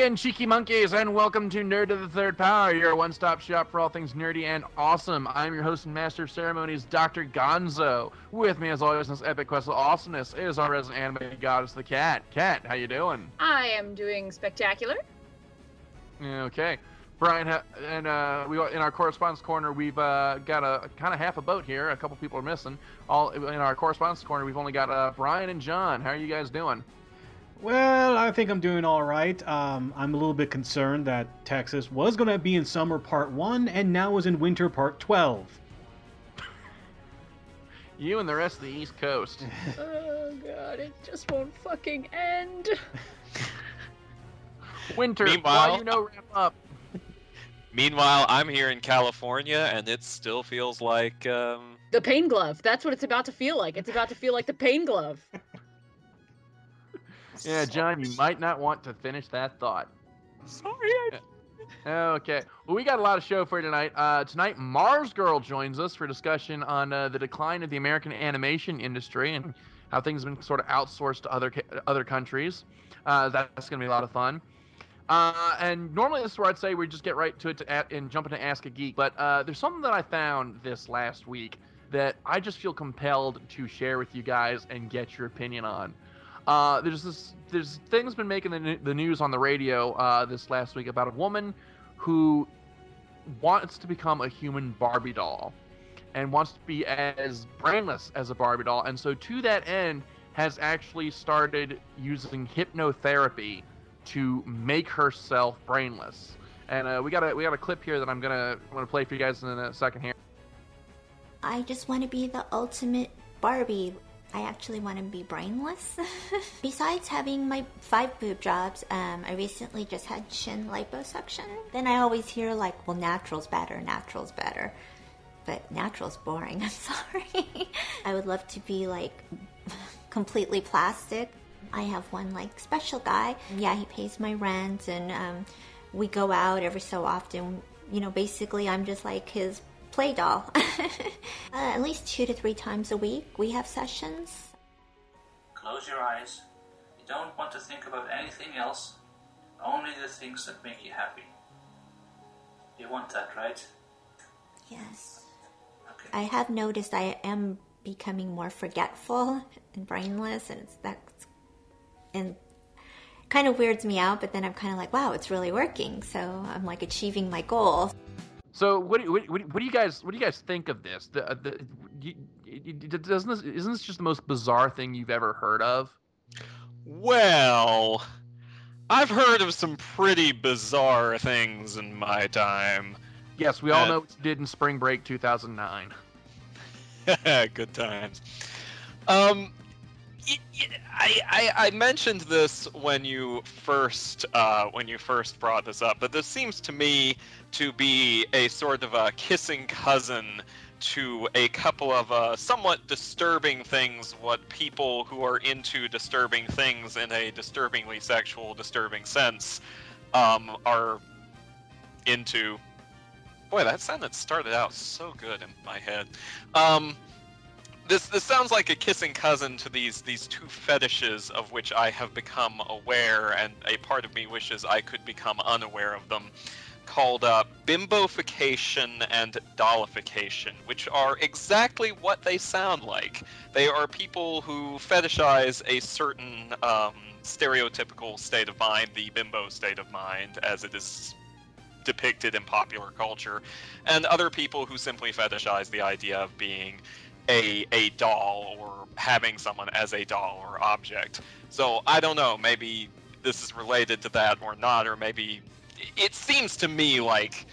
again, cheeky monkeys, and welcome to Nerd of the Third Power, your one-stop shop for all things nerdy and awesome. I'm your host and master of ceremonies, Dr. Gonzo. With me, as always, in this epic quest of awesomeness is our resident anime goddess, the Cat. Cat, how you doing? I am doing spectacular. Okay. Brian, and we in our correspondence corner, we've got a kind of half a boat here. A couple people are missing. All in our correspondence corner, we've only got Brian and John. How are you guys doing? Well, I think I'm doing all right. I'm a little bit concerned that Texas was going to be in summer part 1 and now is in winter part 12. You and the rest of the East Coast. Oh god, it just won't fucking end. Winter, Meanwhile, wrap up. Meanwhile, I'm here in California, and it still feels like, The pain glove. That's what it's about to feel like. It's about to feel like the pain glove. Yeah, John, you might not want to finish that thought. Sorry. Okay. Well, we got a lot of show for you tonight. Tonight, Marz Gurl joins us for discussion on the decline of the American animation industry and how things have been sort of outsourced to other countries. That's going to be a lot of fun. And normally this is where I'd say we just get right to it and jump into Ask a Geek. But there's something that I found this last week that I just feel compelled to share with you guys and get your opinion on. There's things been making the news on the radio this last week about a woman who wants to become a human Barbie doll and wants to be as brainless as a Barbie doll, and so to that end has actually started using hypnotherapy to make herself brainless. And we got a clip here that I'm gonna play for you guys in a second here. I just want to be the ultimate Barbie. I actually want to be brainless. Besides having my 5 boob jobs, I recently just had chin liposuction. Then I always hear like, well, natural's better. But natural's boring, I'm sorry. I would love to be like completely plastic. I have one like special guy. Yeah, he pays my rent and we go out every so often. You know, basically I'm just like his play doll. At least 2 to 3 times a week we have sessions. Close your eyes. You don't want to think about anything else, only the things that make you happy. You want that, right? Yes. Okay. I have noticed I am becoming more forgetful and brainless, and kind of weirds me out, but then I'm kind of like, wow, it's really working. So I'm like achieving my goal. So what do you guys think of this? Isn't this just the most bizarre thing you've ever heard of? Well, I've heard of some pretty bizarre things in my time. Yes, we all know what you did in Spring Break 2009. Good times. I mentioned this when you first brought this up, but this seems to me to be a sort of a kissing cousin to a couple of somewhat disturbing things, what people who are into disturbing things in a disturbingly sexual, disturbing sense are into. Boy, that sentence started out so good in my head. This sounds like a kissing cousin to these 2 fetishes of which I have become aware, and a part of me wishes I could become unaware of them, called bimbofication and dollification, which are exactly what they sound like. They are people who fetishize a certain stereotypical state of mind, the bimbo state of mind, as it is depicted in popular culture, and other people who simply fetishize the idea of being a doll or having someone as a doll or object. So I don't know, maybe this is related to that or not, or maybe it seems to me like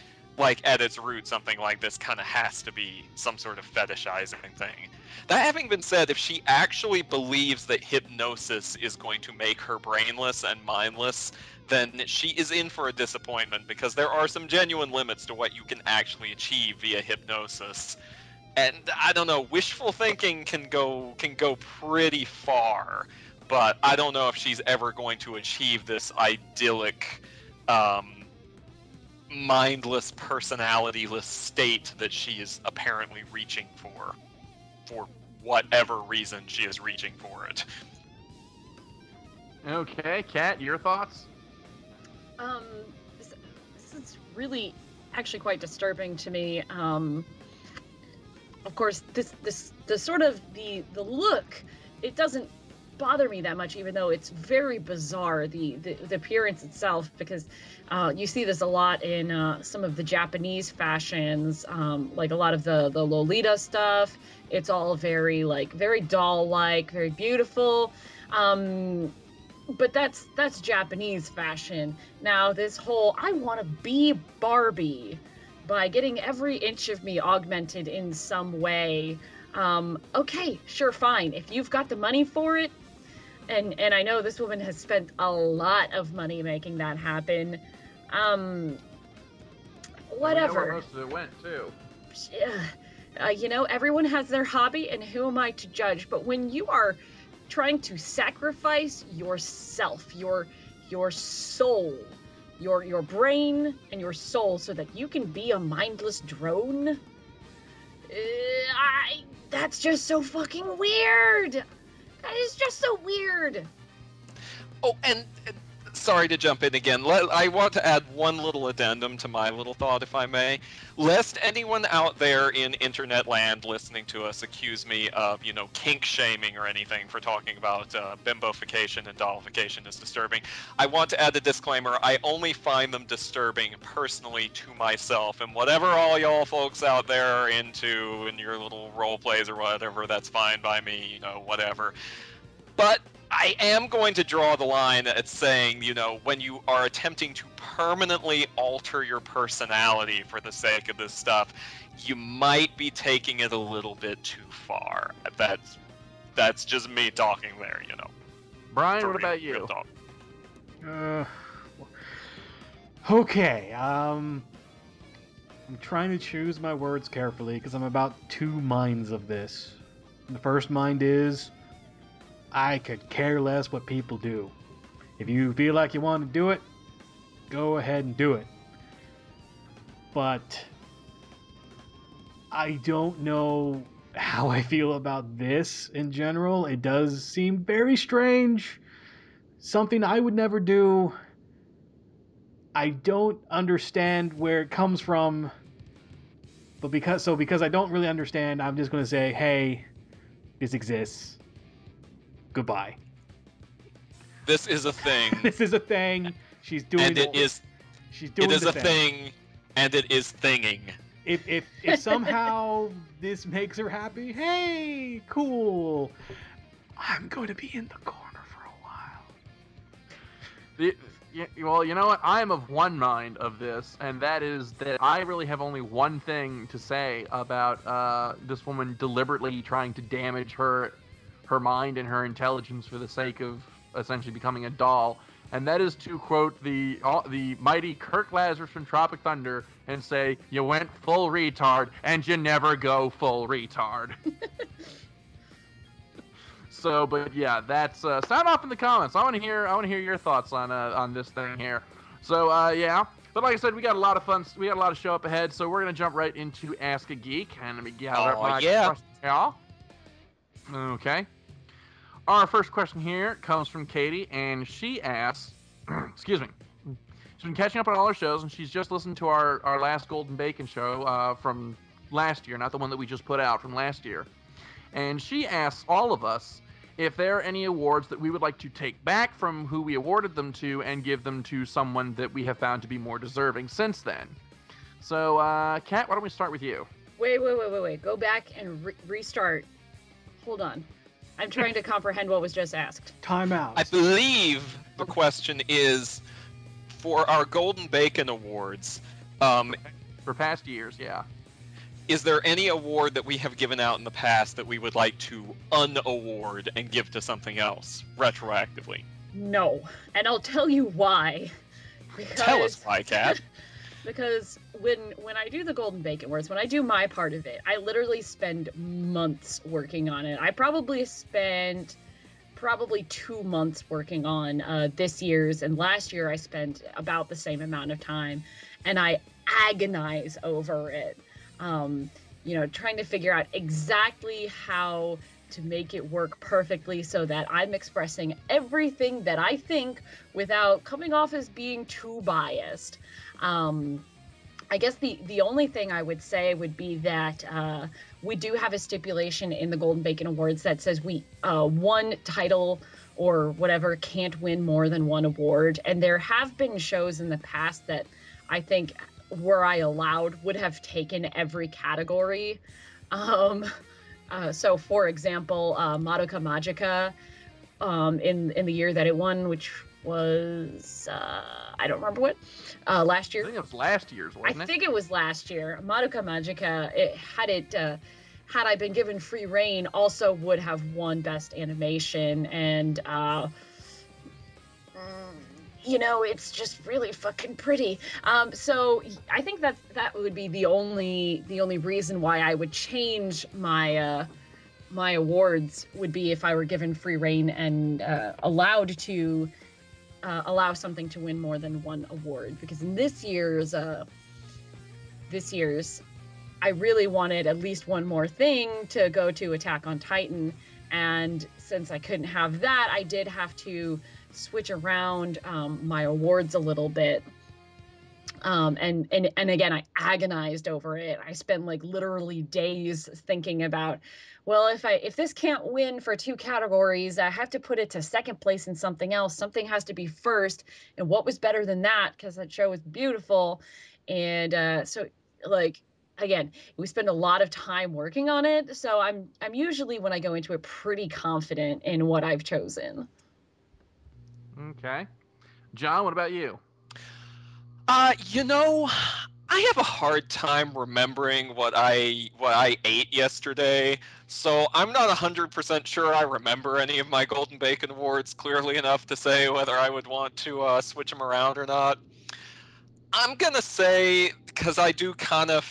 at its root something like this kind of has to be some sort of fetishizing thing. That having been said, if she actually believes that hypnosis is going to make her brainless and mindless, then she is in for a disappointment, because there are some genuine limits to what you can actually achieve via hypnosis. And I don't know, wishful thinking can go pretty far, but I don't know if she's ever going to achieve this idyllic, mindless, personality-less state that she is apparently reaching for whatever reason she is reaching for it. Okay, Kat, your thoughts? Um, this is really actually quite disturbing to me. Of course, the sort of the look, it doesn't bother me that much, even though it's very bizarre, the appearance itself, because you see this a lot in some of the Japanese fashions, like a lot of the Lolita stuff. It's all very doll-like, very beautiful. But that's Japanese fashion. Now this whole I want to be Barbie by getting every inch of me augmented in some way. Okay, sure, fine. If you've got the money for it, and I know this woman has spent a lot of money making that happen. Whatever. We know where most of it went too. Everyone has their hobby, and who am I to judge? But when you are trying to sacrifice yourself, your soul, your brain and your soul, so that you can be a mindless drone, that's just so fucking weird. That is just so weird. Oh, and sorry to jump in again. I want to add one little addendum to my little thought, if I may. Lest anyone out there in internet land listening to us accuse me of, kink shaming or anything for talking about bimbofication and dollification is disturbing. I want to add a disclaimer. I only find them disturbing personally to myself, and whatever all y'all folks out there are into in your little role plays or whatever, that's fine by me, whatever. But I am going to draw the line at saying, when you are attempting to permanently alter your personality for the sake of this stuff, you might be taking it a little bit too far. That's just me talking there, Brian, what about you? Okay, I'm trying to choose my words carefully because I'm about two minds of this. The first mind is, I could care less what people do. If you feel like you want to do it, go ahead and do it. But I don't know how I feel about this in general. It does seem very strange. Something I would never do. I don't understand where it comes from. But because I don't really understand, I'm just going to say, hey, this exists. Goodbye. This is a thing. This is a thing. She's doing and it is. She's doing it is the a thing, and it is thinging. If somehow this makes her happy, hey, cool. I'm going to be in the corner for a while. Well, you know what? I am of one mind of this, and that is that I really have only one thing to say about this woman deliberately trying to damage her mind and her intelligence for the sake of essentially becoming a doll, and that is to quote the mighty Kirk Lazarus from Tropic Thunder and say, "You went full retard, and you never go full retard." So, but yeah, that's sound off in the comments. I want to hear your thoughts on this thing here. So yeah, but like I said, we got a lot of fun. We got a lot of show up ahead, so we're gonna jump right into Ask a Geek, and let me gather up my questions, y'all. Okay. Our first question here comes from Katie, and she asks, excuse me, she's been catching up on all our shows, and she's just listened to our last Golden Bacon show from last year, not the one that we just put out, from last year. And she asks all of us if there are any awards that we would like to take back from who we awarded them to and give them to someone that we have found to be more deserving since then. So, Kat, why don't we start with you? Wait. Go back and restart. Hold on. I'm trying to comprehend what was just asked. Time out. I believe the question is, for our Golden Bacon Awards, for past years, yeah. Is there any award that we have given out in the past that we would like to unaward and give to something else, retroactively? No. And I'll tell you why. Tell us why, Kat. Because when I do the Golden Bacon Awards, when I do my part of it, I literally spend months working on it. I probably spent 2 months working on this year's, and last year I spent about the same amount of time, and I agonize over it. Trying to figure out exactly how to make it work perfectly so that I'm expressing everything that I think without coming off as being too biased. I guess the only thing I would say would be that we do have a stipulation in the Golden Bacon Awards that says one title or whatever can't win more than one award. And there have been shows in the past that I think, were I allowed, would have taken every category. So, for example, Madoka Magica, in the year that it won, which was I don't remember what last year. I think it was last year's, wasn't it? I think it was last year. Madoka Magica, had I been given free reign, also would have won Best Animation, and it's just really fucking pretty. So I think that would be the only reason why I would change my my awards, would be if I were given free reign and allowed to allow something to win more than one award. Because in this year's I really wanted at least one more thing to go to Attack on Titan, and since I couldn't have that, I did have to switch around my awards a little bit. And again, I agonized over it. I spent like literally days thinking about, well, if this can't win for 2 categories, I have to put it to second place in something else. Something has to be first. And what was better than that? Because that show was beautiful. And so, like, again, we spend a lot of time working on it. So I'm usually, when I go into it, pretty confident in what I've chosen. Okay. John, what about you? I have a hard time remembering what I ate yesterday, so I'm not 100% sure I remember any of my Golden Bacon Awards clearly enough to say whether I would want to switch them around or not. I'm gonna say, because I do kind of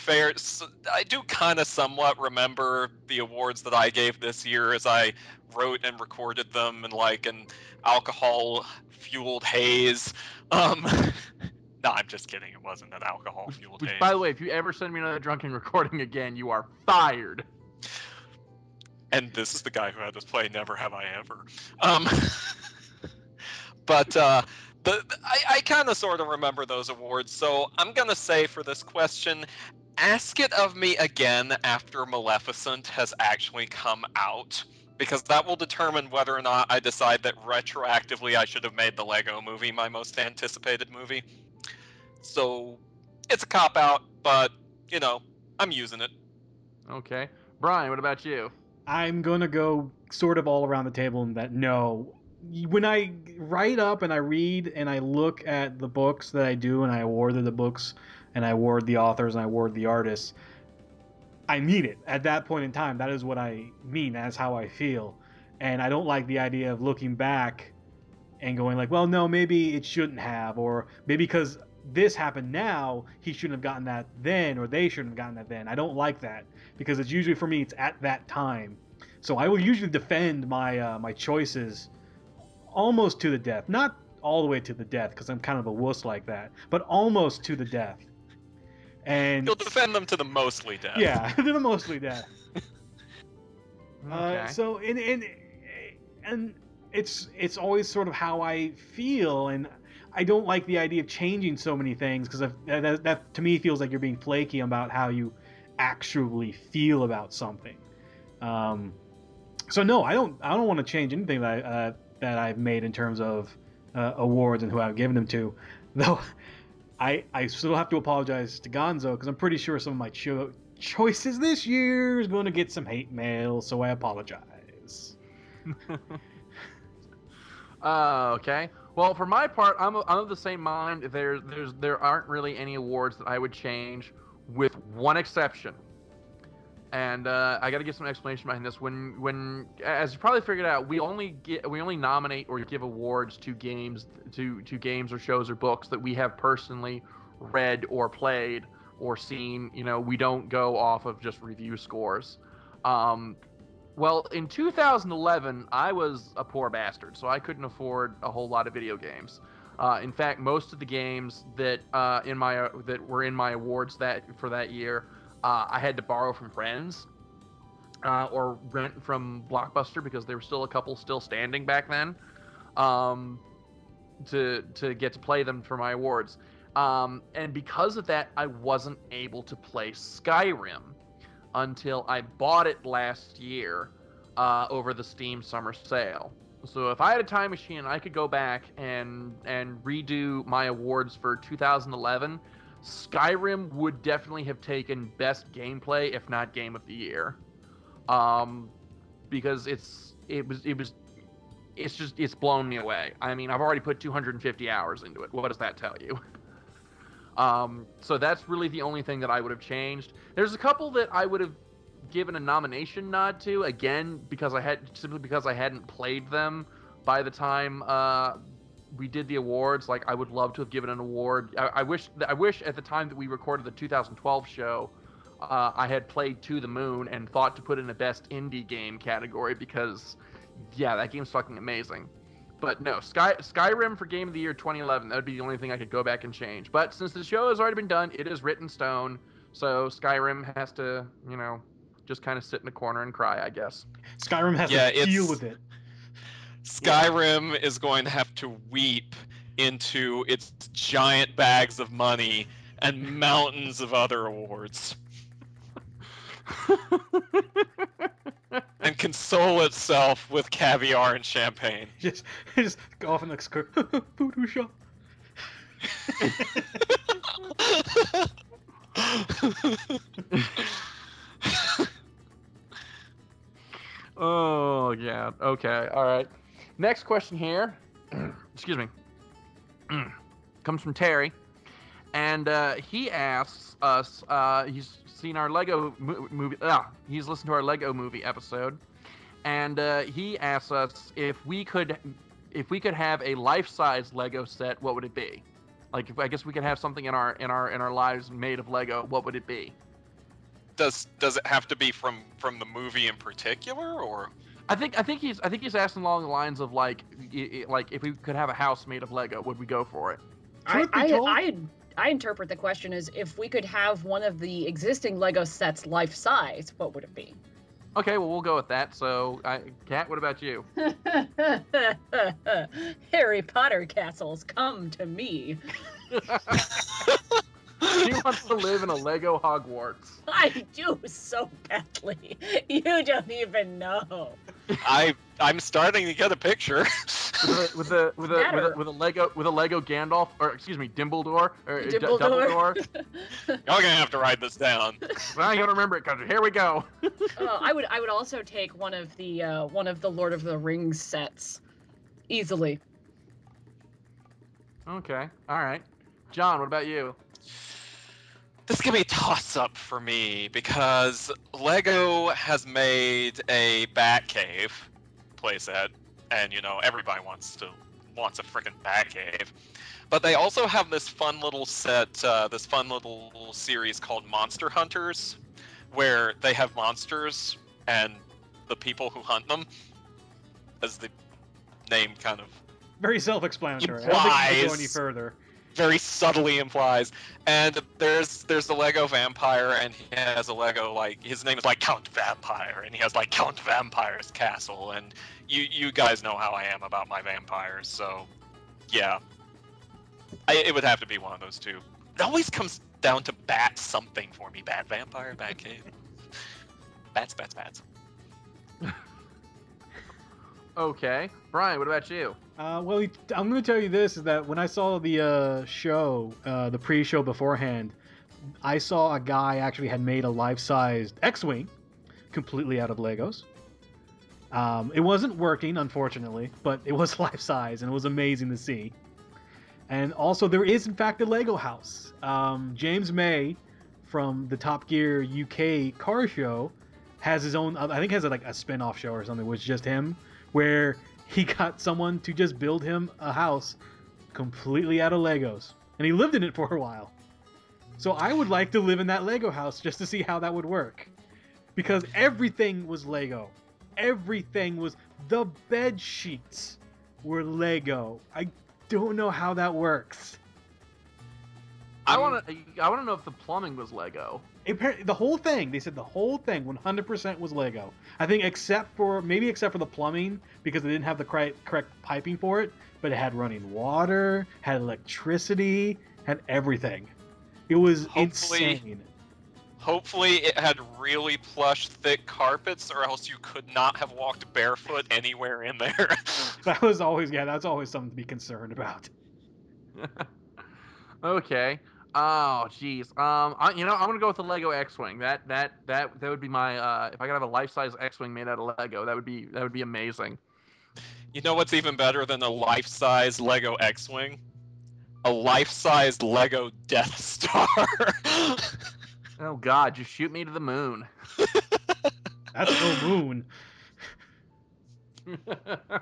somewhat remember the awards that I gave this year, as I wrote and recorded them in like an alcohol-fueled haze. No, I'm just kidding. It wasn't an alcohol-fueled haze. By the way, if you ever send me another drunken recording again, you are fired. And this is the guy who had this play Never Have I Ever. But I kind of sort of remember those awards, so I'm going to say for this question, ask it of me again after Maleficent has actually come out, because that will determine whether or not I decide that retroactively I should have made the Lego Movie my most anticipated movie. So it's a cop-out, but, I'm using it. Okay. Brian, what about you? I'm going to go sort of all around the table in that no. When I write up and I read and I look at the books that I do and I award the books and I award the authors and I award the artists, I mean it. At that point in time, that is what I mean. That's how I feel. And I don't like the idea of looking back and going like, well, no, maybe it shouldn't have, or maybe because this happened now, he shouldn't have gotten that then, or they shouldn't have gotten that then. I don't like that, because it's usually, for me, it's at that time. So I will usually defend my my choices almost to the death. Not all the way to the death, because I'm kind of a wuss like that, but almost to the death. And you'll defend them to the mostly death. Yeah, to the mostly death. Okay. So and it's always sort of how I feel, and I don't like the idea of changing so many things, because that to me feels like you're being flaky about how you actually feel about something. So no, I don't want to change anything that I've made in terms of awards and who I've given them to, though. I still have to apologize to Gonzo, because I'm pretty sure some of my choices this year is going to get some hate mail, so I apologize. Okay. Well, for my part, I'm of the same mind. There aren't really any awards that I would change, with one exception. And I got to give some explanation behind this. When as you probably figured out, we only nominate or give awards to games or shows or books that we have personally read or played or seen. We don't go off of just review scores. Well, in 2011, I was a poor bastard, so I couldn't afford a whole lot of video games. In fact, most of the games that were in my awards for that year, I had to borrow from friends. or rent from Blockbuster because there were still a couple still standing back then, to get to play them for my awards. And because of that, I wasn't able to play Skyrim until I bought it last year over the Steam summer sale. So if I had a time machine, I could go back and redo my awards for 2011. Skyrim would definitely have taken best gameplay, if not game of the year, because it's blown me away. I mean, I've already put 250 hours into it. What does that tell you? So that's really the only thing that I would have changed. There's a couple that I would have given a nomination nod to, again, because I hadn't played them by the time we did the awards. Like, I would love to have given an award. I wish at the time that we recorded the 2012 show, I had played To the Moon and thought to put in a best indie game category, because yeah, that game's fucking amazing. But no, Skyrim for Game of the Year 2011, that would be the only thing I could go back and change. But since the show has already been done, it is written in stone, so Skyrim has to, just kind of sit in a corner and cry, I guess. Skyrim has to deal with it. Skyrim is going to have to weep into its giant bags of money and mountains of other awards. And console itself with caviar and champagne. Just go off in the voodoo shop. Oh, yeah. Okay. All right. Next question here. Excuse me. Comes from Terry. And he asks us, he's seen our Lego movie. He's listened to our Lego movie episode. And he asks us if we could have a life-size Lego set, what would it be? Like, if I guess we could have something in our lives made of Lego, what would it be? Does it have to be from the movie in particular, or? I think he's asking along the lines of like if we could have a house made of Lego, would we go for it? I interpret the question as if we could have one of the existing Lego sets life size, what would it be? Okay, well, we'll go with that. So, Kat, what about you? Harry Potter castles, come to me. She wants to live in a Lego Hogwarts. I do so badly. You don't even know. I'm starting to get a picture. with a Lego Gandalf, or excuse me, Dumbledore, or Dumbledore. Y'all gonna have to write this down. Well, I gotta remember it, cause here we go. I would also take one of the Lord of the Rings sets, easily. Okay, all right. John, what about you? This is gonna be a toss-up for me because Lego has made a Batcave playset, and everybody wants a freaking Batcave. But they also have this fun little set, this fun little series called Monster Hunters, where they have monsters and the people who hunt them, as the name kind of very self-explanatory. I don't think you can go any further. Very subtly implies. And there's the Lego vampire, and he has a Lego, his name is Count Vampire, and he has Count Vampire's castle, and you guys know how I am about my vampires, so yeah. It would have to be one of those two. It always comes down to bat something for me. Bat vampire, bat cave. Bats. Okay. Brian, what about you? Well, I'm going to tell you this, is that when I saw the show, the pre-show beforehand, I saw a guy actually had made a life-sized X-Wing completely out of Legos. It wasn't working, unfortunately, but it was life-size, and it was amazing to see. And also, there is, in fact, a Lego house. James May, from the Top Gear UK car show, has his own, I think has a spin-off show or something, which is just him, where he got someone to just build him a house completely out of Legos. And he lived in it for a while. So I would like to live in that Lego house just to see how that would work. Because everything was Lego. Everything was... The bed sheets were Lego. I don't know how that works. I want to know if the plumbing was Lego. The whole thing, they said the whole thing 100% was Lego. I think except for the plumbing, because they didn't have the correct piping for it, but it had running water, had electricity, had everything. It was insane. Hopefully it had really plush, thick carpets, or else you could not have walked barefoot anywhere in there. That's always something to be concerned about. Okay. Oh, jeez. I'm gonna go with the Lego X-wing. That would be my if I could have a life-size X-wing made out of Lego, that would be amazing. You know what's even better than a life-size Lego X-wing? A life-size Lego Death Star. Oh God, just shoot me to the moon. That's no moon.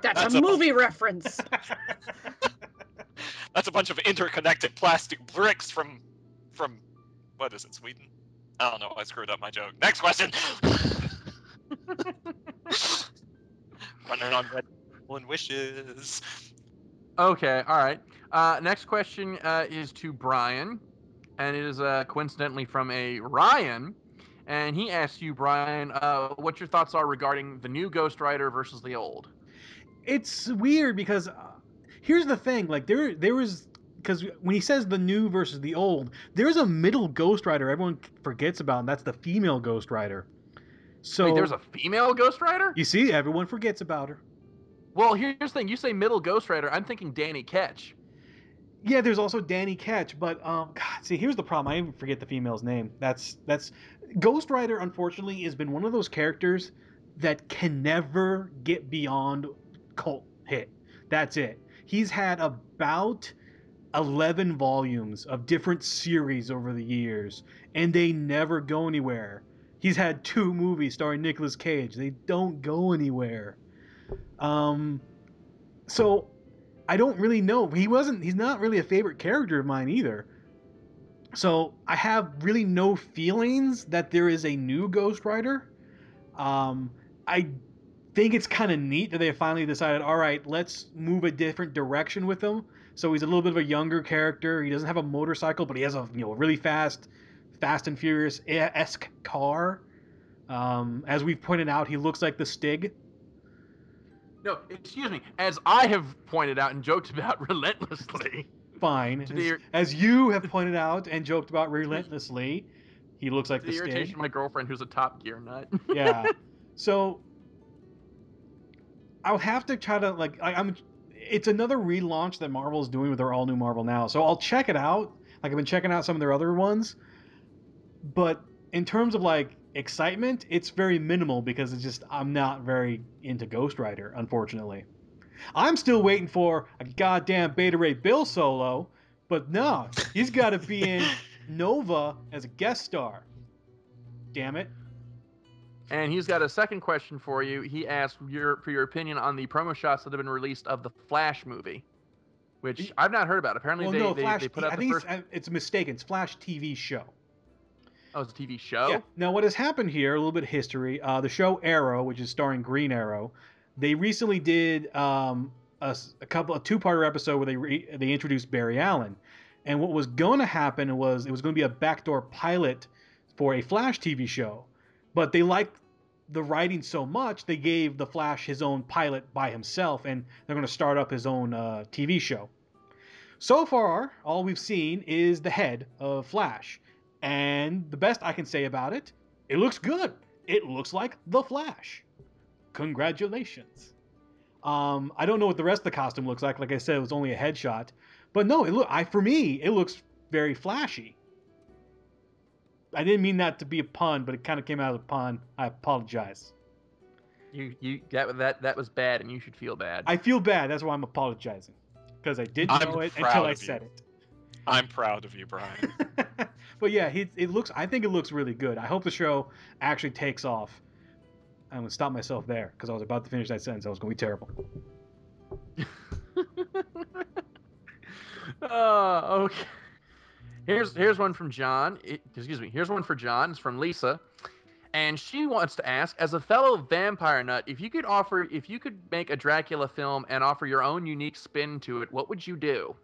That's a movie reference. That's a bunch of interconnected plastic bricks from what is it, Sweden? I don't know. I screwed up my joke. Next question. Running on red and wishes. Okay, all right. Next question is to Brian, and it is coincidentally from a Ryan, and he asks you, Brian, what your thoughts are regarding the new Ghost Rider versus the old. It's weird because here's the thing, like there was, because when he says the new versus the old, there's a middle Ghost Rider everyone forgets about, and that's the female Ghost Rider. So wait, there's a female Ghost Rider? You see, everyone forgets about her. Well, here's the thing. You say middle Ghost Rider, I'm thinking Danny Ketch. Yeah, there's also Danny Ketch, but God, see, here's the problem. I even forget the female's name. That's Ghost Rider. Unfortunately, has been one of those characters that can never get beyond cult hit. That's it. He's had about 11 volumes of different series over the years, and they never go anywhere. He's had 2 movies starring Nicolas Cage. They don't go anywhere. So I don't really know. He's not really a favorite character of mine either. So I have really no feelings that there is a new Ghost Rider. I think it's kind of neat that they finally decided, all right, let's move a different direction with him. So he's a little bit of a younger character. He doesn't have a motorcycle, but he has a really Fast and Furious-esque car. As we've pointed out, he looks like the Stig. No, excuse me. As I have pointed out and joked about relentlessly. Fine. As you have pointed out and joked about relentlessly, he looks like the Stig. Irritation of my girlfriend, who's a Top Gear nut. Yeah. So I'll have to try to it's another relaunch that Marvel is doing with their all new Marvel Now. So I'll check it out. Like I've been checking out some of their other ones, but in terms of excitement, it's very minimal because it's just I'm not very into Ghost Rider, unfortunately. I'm still waiting for a goddamn Beta Ray Bill solo, but no, he's got to be in Nova as a guest star. Damn it. And he's got a second question for you. He asked for your opinion on the promo shots that have been released of the Flash movie, which I've not heard about. Apparently, they put out the first. It's a mistake. It's Flash TV show. Oh, it's a TV show? Yeah. Now, what has happened here, a little bit of history, the show Arrow, which is starring Green Arrow, they recently did a 2-parter episode where they introduced Barry Allen. And what was going to happen was it was going to be a backdoor pilot for a Flash TV show. But they liked the writing so much, they gave the Flash his own pilot by himself, and they're going to start up his own TV show. So far, all we've seen is the head of Flash. And the best I can say about it, it looks good. It looks like the Flash. Congratulations. I don't know what the rest of the costume looks like. Like I said, it was only a headshot. But no, for me, it looks very flashy. I didn't mean that to be a pun, but it kind of came out as a pun. I apologize. That was bad, and you should feel bad. I feel bad. That's why I'm apologizing, because I didn't know it until I said it. I'm proud of you, Brian. But yeah, I think it looks really good. I hope the show actually takes off. I'm gonna stop myself there because I was about to finish that sentence. I was gonna be terrible. Okay. Here's one from John. Here's one for John. It's from Lisa, and she wants to ask, as a fellow vampire nut, if you could make a Dracula film and offer your own unique spin to it, what would you do?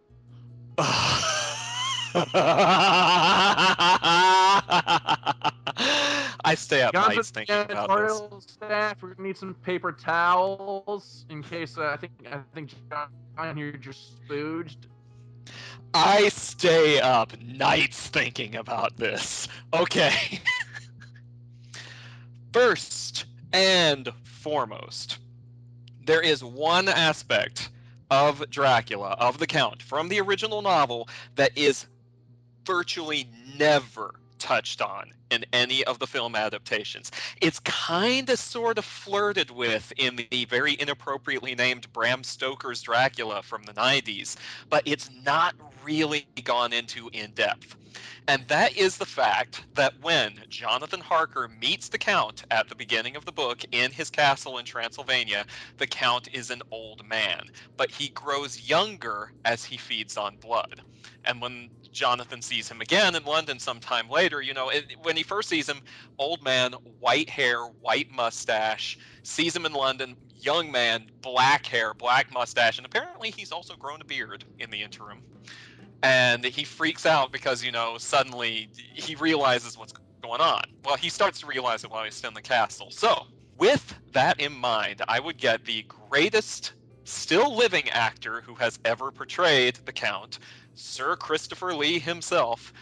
I stay up Guns nights with thinking about this. janitorial staff. We're gonna need some paper towels in case I think John here just spooged. I stay up nights thinking about this. Okay. First and foremost, there is one aspect of Dracula, of the Count, from the original novel that is virtually never touched on in any of the film adaptations. It's kind of sort of flirted with in the very inappropriately named Bram Stoker's Dracula from the 90s, but it's not really gone into in depth. And that is the fact that when Jonathan Harker meets the Count at the beginning of the book in his castle in Transylvania, the Count is an old man, but he grows younger as he feeds on blood. And when Jonathan sees him again in London sometime later, when he first sees him, old man, white hair, white mustache, sees him in London, young man, black hair, black mustache, and apparently he's also grown a beard in the interim. And he freaks out because, suddenly he realizes what's going on. Well, he starts to realize it while he's still in the castle. So, with that in mind, I would get the greatest still living actor who has ever portrayed the Count, Sir Christopher Lee himself,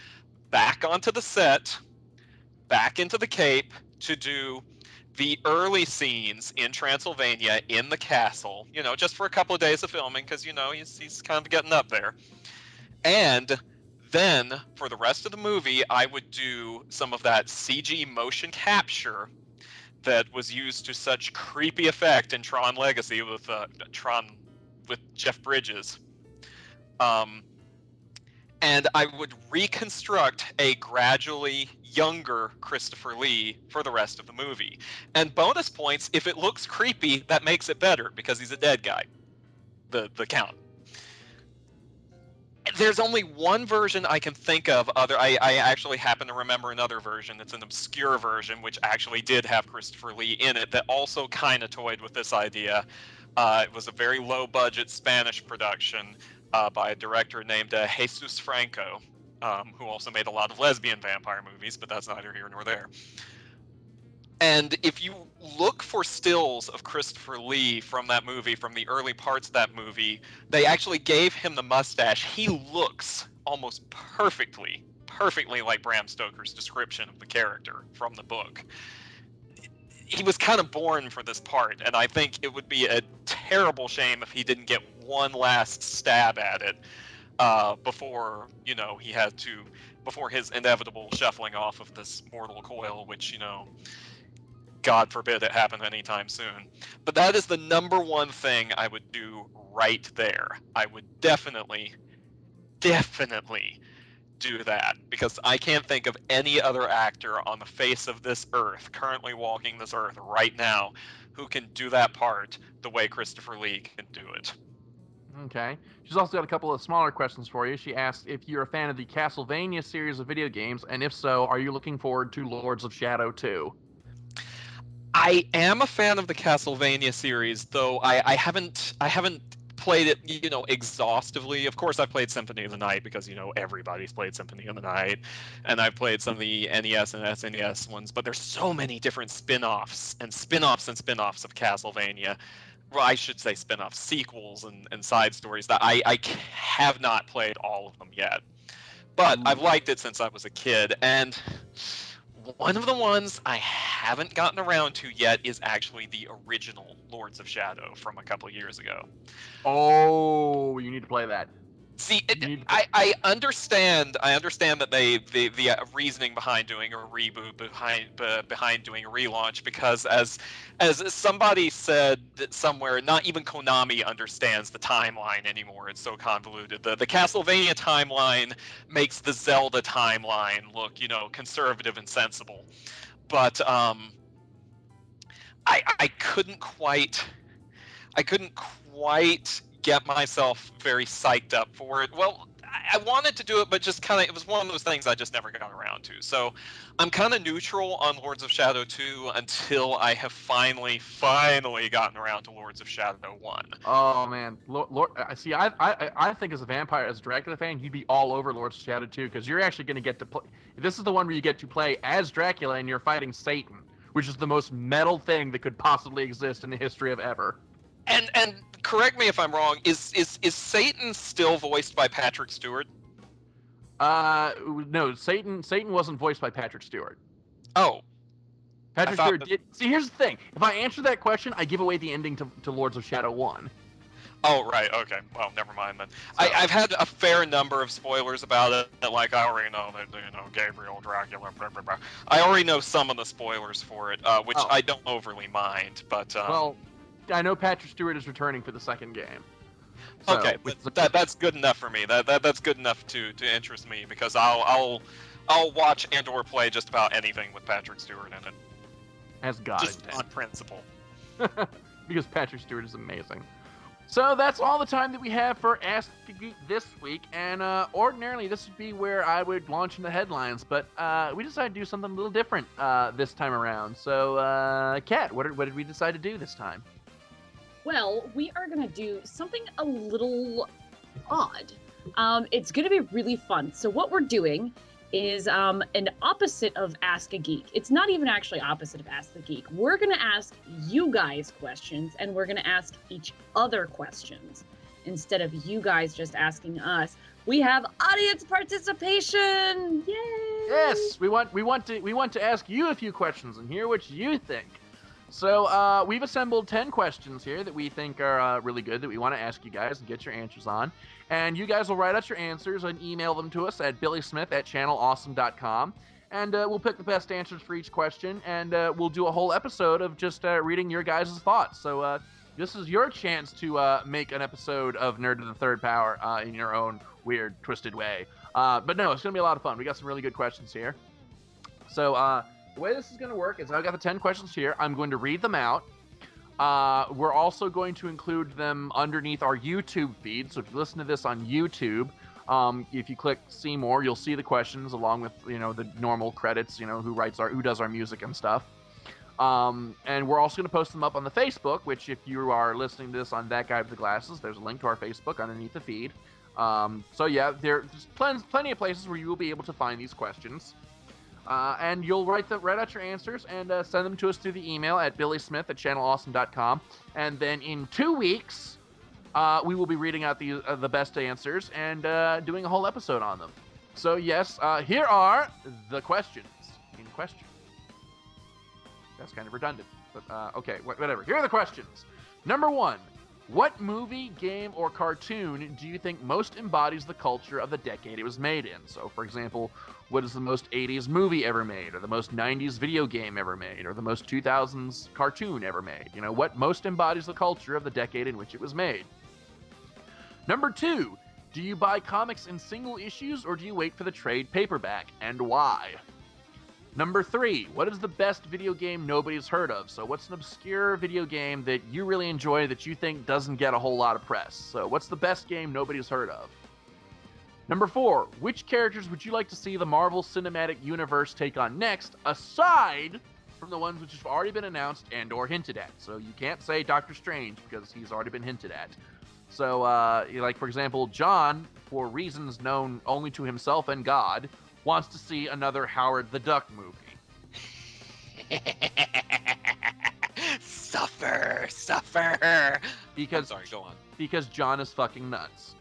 back onto the set, back into the Cape to do the early scenes in Transylvania in the castle, just for a couple of days of filming because, he's kind of getting up there. And then for the rest of the movie, I would do some of that CG motion capture that was used to such creepy effect in Tron Legacy with Jeff Bridges. And I would reconstruct a gradually younger Christopher Lee for the rest of the movie. And bonus points, if it looks creepy, that makes it better because he's a dead guy, the Count. There's only one version I can think of. I actually happen to remember another version. It's an obscure version, which actually did have Christopher Lee in it, that also kind of toyed with this idea. It was a very low-budget Spanish production by a director named Jesus Franco, who also made a lot of lesbian vampire movies, but that's neither here nor there. And if you look for stills of Christopher Lee from that movie, from the early parts of that movie, they actually gave him the mustache. He looks almost perfectly like Bram Stoker's description of the character from the book. He was kind of born for this part, and I think it would be a terrible shame if he didn't get one last stab at it before before his inevitable shuffling off of this mortal coil, which, God forbid it happen anytime soon. But that is the number one thing I would do right there. I would definitely do that, because I can't think of any other actor on the face of this earth, currently walking this earth right now, who can do that part the way Christopher Lee can do it. Okay. She's also got a couple of smaller questions for you. She asked if you're a fan of the Castlevania series of video games, and if so, are you looking forward to Lords of Shadow 2? I am a fan of the Castlevania series, though I haven't played it, exhaustively. Of course, I've played Symphony of the Night because, everybody's played Symphony of the Night, and I've played some of the NES and SNES ones, but there's so many different spin-offs of Castlevania. Well, I should say spin-offs, sequels and side stories that I have not played all of them yet. But I've liked it since I was a kid, and one of the ones I haven't gotten around to yet is actually the original Lords of Shadow from a couple years ago. Oh, you need to play that. See, I understand that the reasoning behind doing a reboot, behind doing a relaunch, because as somebody said somewhere, not even Konami understands the timeline anymore. It's so convoluted. The Castlevania timeline makes the Zelda timeline look, conservative and sensible. But I couldn't quite get myself very psyched up for it. Well, I wanted to do it, but just kind of, it was one of those things I just never got around to. So I'm kind of neutral on Lords of Shadow 2 until I have finally gotten around to Lords of Shadow 1. Oh man, see, I think as a vampire, as a Dracula fan, you'd be all over Lords of Shadow 2 because you're actually going to get to play. This is the one where you get to play as Dracula and you're fighting Satan, which is the most metal thing that could possibly exist in the history of ever. And correct me if I'm wrong. Is Satan still voiced by Patrick Stewart? No, Satan wasn't voiced by Patrick Stewart. Oh, Patrick Stewart did. See, here's the thing. If I answer that question, I give away the ending to Lords of Shadow 1. Oh, right. Okay. Well, never mind then. So, I've had a fair number of spoilers about it. Like, I already know that, Gabriel, Dracula, blah, blah, blah. I already know some of the spoilers for it, which I don't overly mind, but... well, I know Patrick Stewart is returning for the second game. So, okay, that's good enough for me. That's good enough to interest me, because I'll watch and/or play just about anything with Patrick Stewart in it. As God just intended. on principle. Because Patrick Stewart is amazing. So that's all the time that we have for Ask the Geek this week, and ordinarily this would be where I would launch into headlines, but we decided to do something a little different this time around. So, Kat, what did we decide to do this time? Well, we are going to do something a little odd. It's going to be really fun. So what we're doing is an opposite of Ask a Geek. It's not even actually opposite of Ask the Geek. We're going to ask you guys questions, and we're going to ask each other questions instead of you guys just asking us. We have audience participation. Yay! Yes, we want to ask you a few questions and hear what you think. So we've assembled 10 questions here that we think are really good that we want to ask you guys and get your answers on. And you guys will write out your answers and email them to us at billysmith@channelawesome.com. And we'll pick the best answers for each question, and we'll do a whole episode of just reading your guys' thoughts. So this is your chance to make an episode of Nerd to the Third Power in your own weird, twisted way. But no, it's going to be a lot of fun. We got some really good questions here. So the way this is going to work is I've got the 10 questions here. I'm going to read them out. We're also going to include them underneath our YouTube feed. So if you listen to this on YouTube, if you click see more, you'll see the questions along with, the normal credits, who does our music and stuff. And we're also going to post them up on the Facebook, which if you are listening to this on That Guy with the Glasses, there's a link to our Facebook underneath the feed. So yeah, there's plenty of places where you will be able to find these questions. And you'll write out your answers and send them to us through the email at billysmith@channelawesome.com. And then in 2 weeks, we will be reading out the best answers and doing a whole episode on them. So yes, here are the questions in question. That's kind of redundant, but okay, whatever. Here are the questions. Number 1. What movie, game, or cartoon do you think most embodies the culture of the decade it was made in? So, for example, what is the most 80s movie ever made, or the most 90s video game ever made, or the most 2000s cartoon ever made? What most embodies the culture of the decade in which it was made? Number 2, do you buy comics in single issues, or do you wait for the trade paperback, and why? Number 3, what is the best video game nobody's heard of? So what's an obscure video game that you really enjoy that you think doesn't get a whole lot of press? So what's the best game nobody's heard of? Number 4, which characters would you like to see the Marvel Cinematic Universe take on next, aside from the ones which have already been announced and or hinted at? So you can't say Doctor Strange because he's already been hinted at. So, like, for example, John, for reasons known only to himself and God, wants to see another Howard the Duck movie. Suffer. Because, sorry, go on. Because John is fucking nuts.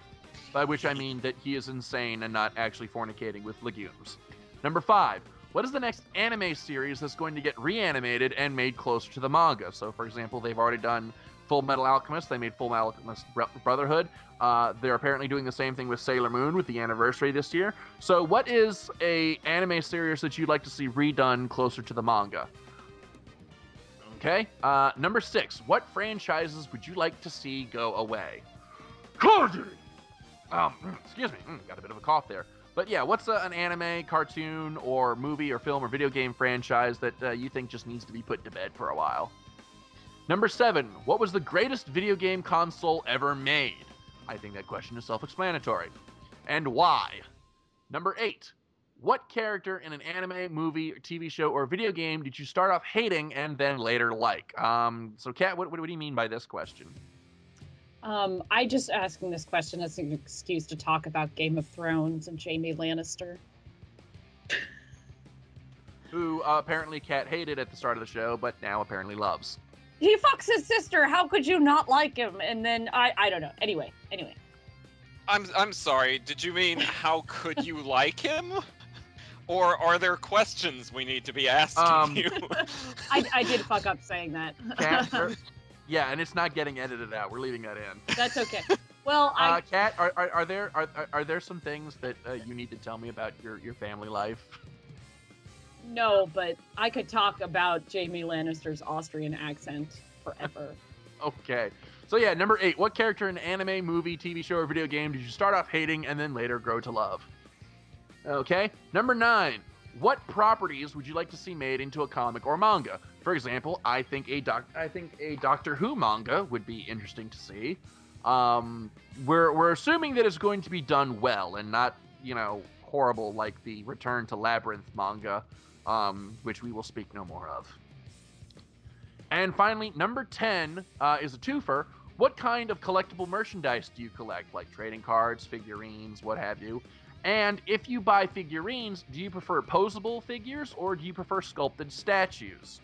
By which I mean that he is insane and not actually fornicating with legumes. Number 5, what is the next anime series that's going to get reanimated and made closer to the manga? So, for example, they've already done Full Metal Alchemist. They made Full Metal Alchemist Brotherhood. They're apparently doing the same thing with Sailor Moon with the anniversary this year. So what is a anime series that you'd like to see redone closer to the manga? Okay. Number 6, what franchises would you like to see go away? Excuse me. Got a bit of a cough there. But yeah, what's an anime, cartoon, or movie, or film, or video game franchise that you think just needs to be put to bed for a while? Number 7, what was the greatest video game console ever made? I think that question is self-explanatory. and why? Number 8. What character in an anime, movie, TV show, or video game did you start off hating and then later like? So, Kat, what do you mean by this question? I just asking this question as an excuse to talk about Game of Thrones and Jaime Lannister. Who apparently Kat hated at the start of the show, but now apparently loves. He fucks his sister. How could you not like him? And then I don't know. Anyway. I'm sorry. Did you mean how could you like him? Or are there questions we need to be asking you? I did fuck up saying that. Kat, yeah, and it's not getting edited out. We're leaving that in. That's okay. Well, Kat, are there some things that you need to tell me about your family life? No, but I could talk about Jaime Lannister's Austrian accent forever. Okay. So yeah, number 8. What character in an anime, movie, TV show, or video game did you start off hating and then later grow to love? Okay. Number 9. What properties would you like to see made into a comic or manga? For example, I think a Doctor Who manga would be interesting to see. We're assuming that it's going to be done well and not, horrible like the Return to Labyrinth manga, which we will speak no more of. And finally, number 10 is a twofer. What kind of collectible merchandise do you collect? Like trading cards, figurines, what have you? And if you buy figurines, do you prefer posable figures or do you prefer sculpted statues?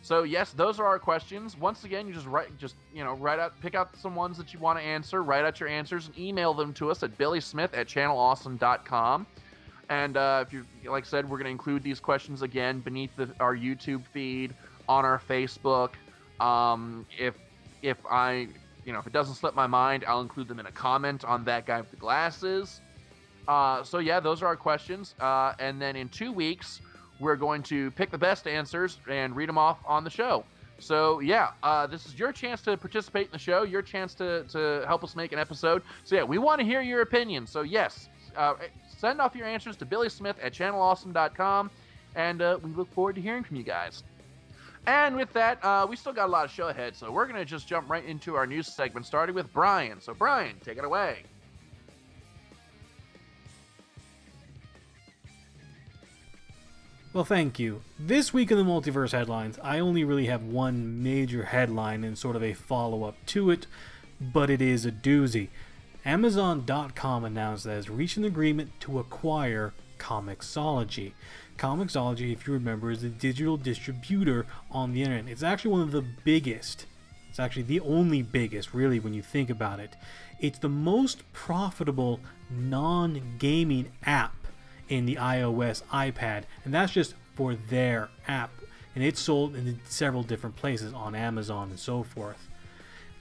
So yes, those are our questions. Once again, you pick out some ones that you want to answer, write out your answers, and email them to us at billysmith@channelawesome.com. And if you, like I said, we're going to include these questions again beneath our YouTube feed, on our Facebook. If it doesn't slip my mind, I'll include them in a comment on that guy with the glasses. So yeah, those are our questions. And then in 2 weeks, we're going to pick the best answers and read them off on the show. So yeah, this is your chance to participate in the show, your chance to help us make an episode. So yeah, we want to hear your opinion. So yes, send off your answers to billysmith@channelawesome.com, and we look forward to hearing from you guys. And with that, we still got a lot of show ahead, so we're going to just jump right into our news segment, starting with Brian. So Brian, take it away. Well, thank you. This week in the Multiverse headlines, I only really have one major headline and sort of a follow-up to it, but it is a doozy. Amazon.com announced that it has reached an agreement to acquire Comixology. Comixology, if you remember, is a digital distributor on the internet. It's actually one of the biggest. It's actually the only biggest, really, when you think about it. It's the most profitable non-gaming app in the iOS iPad, and that's just for their app, and it's sold in several different places on Amazon and so forth.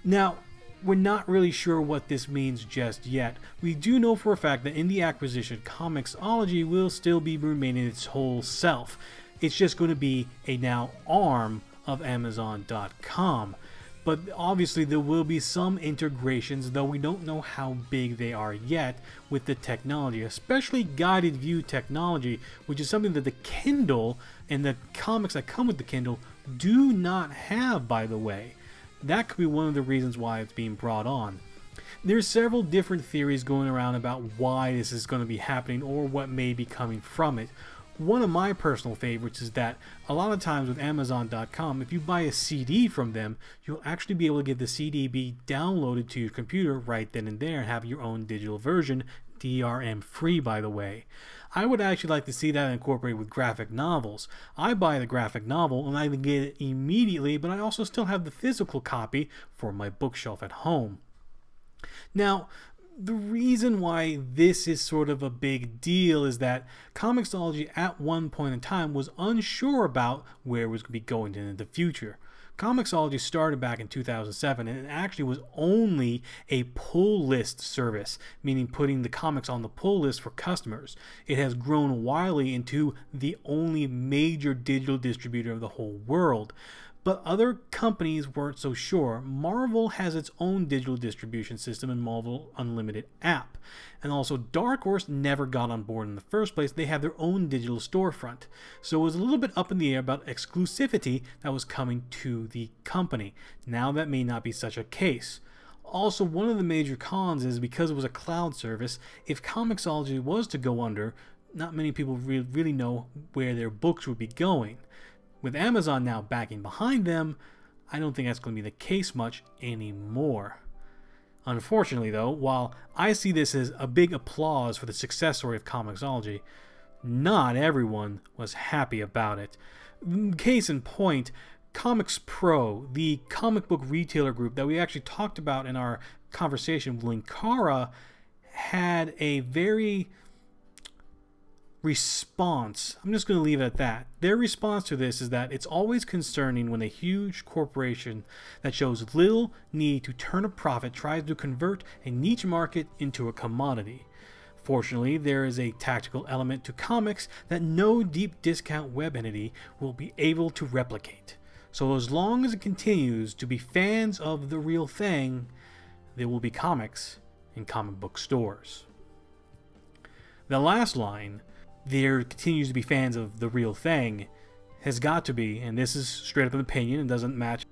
Now, we're not really sure what this means just yet. We do know for a fact that in the acquisition, Comixology will still be remaining its whole self. It's just going to be a now arm of Amazon.com. But obviously there will be some integrations, though we don't know how big they are yet, with the technology, especially guided view technology, which is something that the Kindle and the comics that come with the Kindle do not have, by the way. That could be one of the reasons why it's being brought on. There's several different theories going around about why this is going to be happening or what may be coming from it. One of my personal favorites is that a lot of times with Amazon.com, if you buy a CD from them, you'll actually be able to get the CD be downloaded to your computer right then and there and have your own digital version, DRM free, by the way. I would actually like to see that incorporated with graphic novels. I buy the graphic novel and I can get it immediately, but I also still have the physical copy for my bookshelf at home. Now, the reason why this is sort of a big deal is that Comixology at one point in time was unsure about where it was going to be going in the future. Comixology started back in 2007 and it actually was only a pull list service, meaning putting the comics on the pull list for customers. It has grown wildly into the only major digital distributor of the whole world. But other companies weren't so sure. Marvel has its own digital distribution system and Marvel Unlimited app. And also Dark Horse never got on board in the first place. They have their own digital storefront. So it was a little bit up in the air about exclusivity that was coming to the company. Now that may not be such a case. Also, one of the major cons is because it was a cloud service, if Comixology was to go under, not many people really know where their books would be going. With Amazon now backing behind them, I don't think that's going to be the case much anymore. Unfortunately, though, while I see this as a big applause for the success story of Comixology, not everyone was happy about it. Case in point, Comics Pro, the comic book retailer group that we actually talked about in our conversation with Linkara, had a very response. I'm just going to leave it at that. Their response to this is that it's always concerning when a huge corporation that shows little need to turn a profit tries to convert a niche market into a commodity. Fortunately, there is a tactical element to comics that no deep discount web entity will be able to replicate. So as long as it continues to be fans of the real thing, there will be comics in comic book stores. The last line, there continues to be fans of the real thing, has got to be, and this is straight up an opinion and doesn't match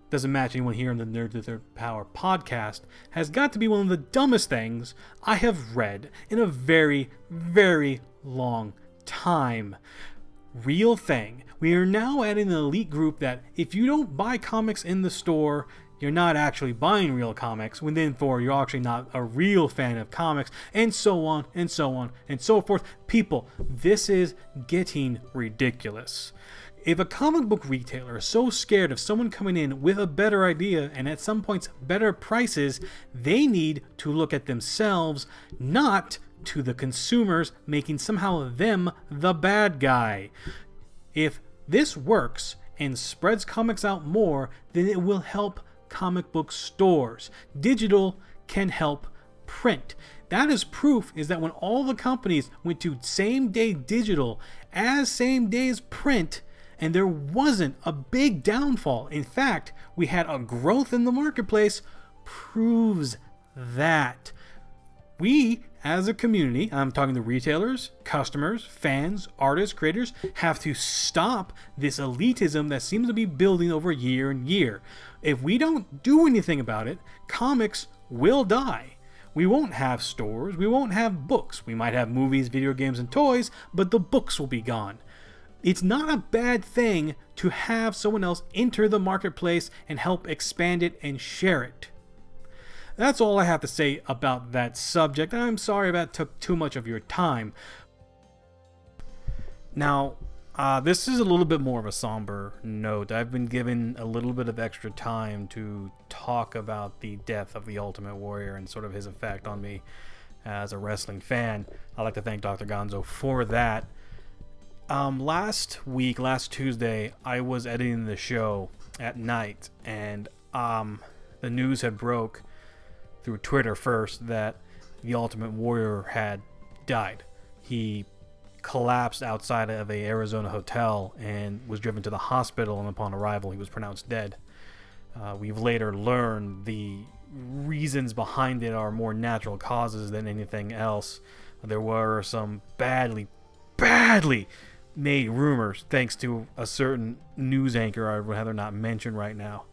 anyone here on the Nerd to Their Power podcast, has got to be one of the dumbest things I have read in a very, very long time. Real thing. We are now adding an elite group that if you don't buy comics in the store, you're not actually buying real comics, when then for you're actually not a real fan of comics, and so on and so on and so forth. People, this is getting ridiculous. If a comic book retailer is so scared of someone coming in with a better idea and at some points better prices, they need to look at themselves, not to the consumers, making somehow them the bad guy. If this works and spreads comics out more, then it will help comic book stores. Digital can help print. That is proof is that when all the companies went to same day digital as same day as print, and there wasn't a big downfall. In fact, we had a growth in the marketplace, proves that. We, as a community, I'm talking to retailers, customers, fans, artists, creators, have to stop this elitism that seems to be building over year and year. If we don't do anything about it, comics will die. We won't have stores, we won't have books. We might have movies, video games, and toys, but the books will be gone. It's not a bad thing to have someone else enter the marketplace and help expand it and share it. That's all I have to say about that subject. I'm sorry if that took too much of your time. Now, this is a little bit more of a somber note. I've been given a little bit of extra time to talk about the death of the Ultimate Warrior and sort of his effect on me as a wrestling fan. I'd like to thank Dr. Gonzo for that. Last Tuesday, I was editing the show at night, and the news had broke through Twitter first that the Ultimate Warrior had died. He collapsed outside of a Arizona hotel and was driven to the hospital, and upon arrival he was pronounced dead. We've later learned the reasons behind it are more natural causes than anything else. There were some badly made rumors, thanks to a certain news anchor I'd rather not mention right now.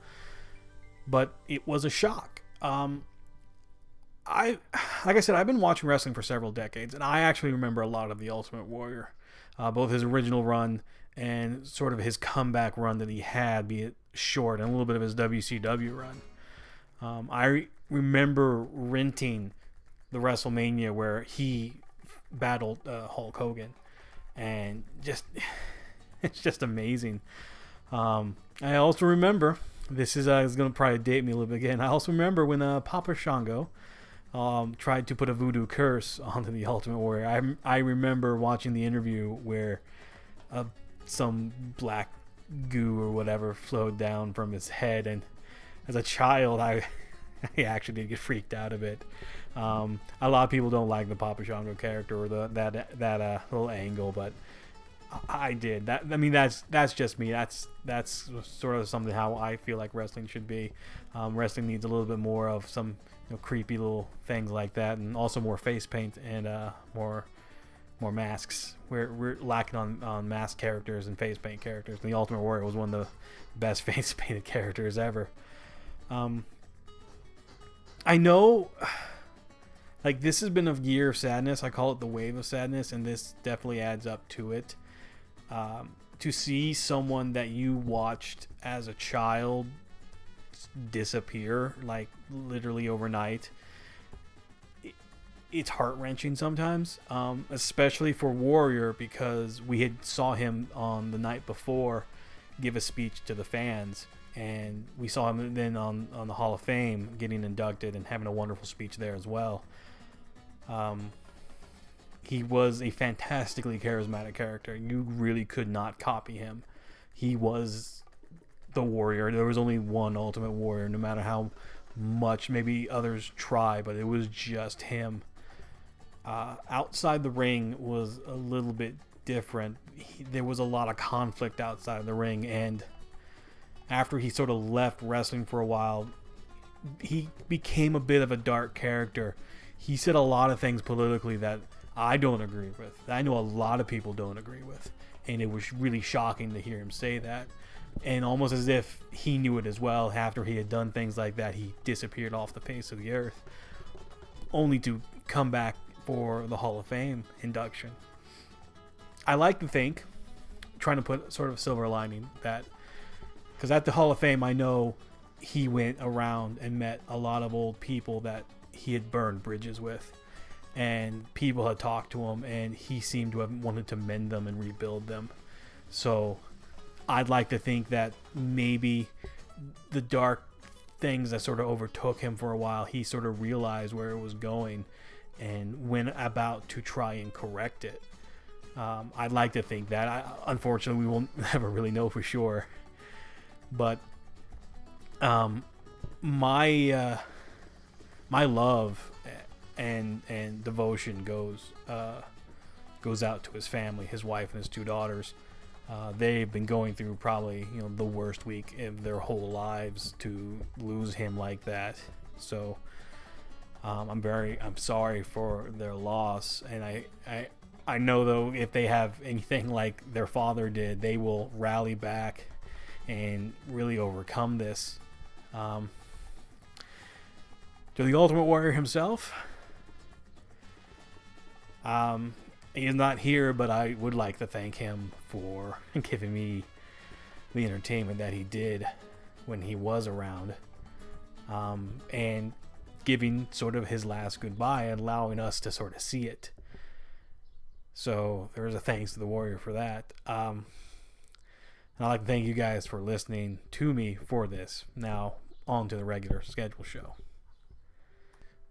But it was a shock. Like I said, I've been watching wrestling for several decades, and I actually remember a lot of the Ultimate Warrior, both his original run and sort of his comeback run that he had, be it short, and a little bit of his WCW run. I remember renting the WrestleMania where he battled Hulk Hogan, and it's just amazing. I also remember, this is going to probably date me a little bit again, I also remember when Papa Shango tried to put a voodoo curse onto the Ultimate Warrior. I remember watching the interview where some black goo or whatever flowed down from his head, and as a child I actually did get freaked out a bit. A lot of people don't like the Papa Shango character or that little angle, but I did. That's just me. That's sort of something how I feel like wrestling should be. Wrestling needs a little bit more of some creepy little things like that, and also more face paint and more masks. We're lacking on mask characters and face paint characters. And the Ultimate Warrior was one of the best face painted characters ever. I know, like, this has been a year of sadness. I call it the wave of sadness, and this definitely adds up to it. To see someone that you watched as a child disappear, like, literally overnight, it's heart-wrenching sometimes, especially for Warrior, because we had saw him on the night before give a speech to the fans, and we saw him then on the Hall of Fame getting inducted and having a wonderful speech there as well. He was a fantastically charismatic character. You really could not copy him. He was the Warrior. There was only one Ultimate Warrior, no matter how much maybe others try, but it was just him. Outside the ring was a little bit different. There was a lot of conflict outside the ring, and after he sort of left wrestling for a while, he became a bit of a dark character. He said a lot of things politically that I don't agree with. I know a lot of people don't agree with, and it was really shocking to hear him say that. And almost as if he knew it as well, after he had done things like that, he disappeared off the face of the earth, only to come back for the Hall of Fame induction. I like to think, trying to put sort of a silver lining, that because at the Hall of Fame, I know he went around and met a lot of old people that he had burned bridges with, and people had talked to him, and he seemed to have wanted to mend them and rebuild them. So I'd like to think that maybe the dark things that sort of overtook him for a while, he sort of realized where it was going and went about to try and correct it. I'd like to think that. Unfortunately, we will never really know for sure. But my love and devotion goes out to his family, his wife and his two daughters. They've been going through probably the worst week of their whole lives to lose him like that. So I'm sorry for their loss, and I know though if they have anything like their father did, they will rally back and really overcome this. To the Ultimate Warrior himself, he is not here, but I would like to thank him for giving me the entertainment that he did when he was around, and giving sort of his last goodbye and allowing us to sort of see it. So there's a thanks to the Warrior for that. And I'd like to thank you guys for listening to me for this. Now on to the regular schedule show.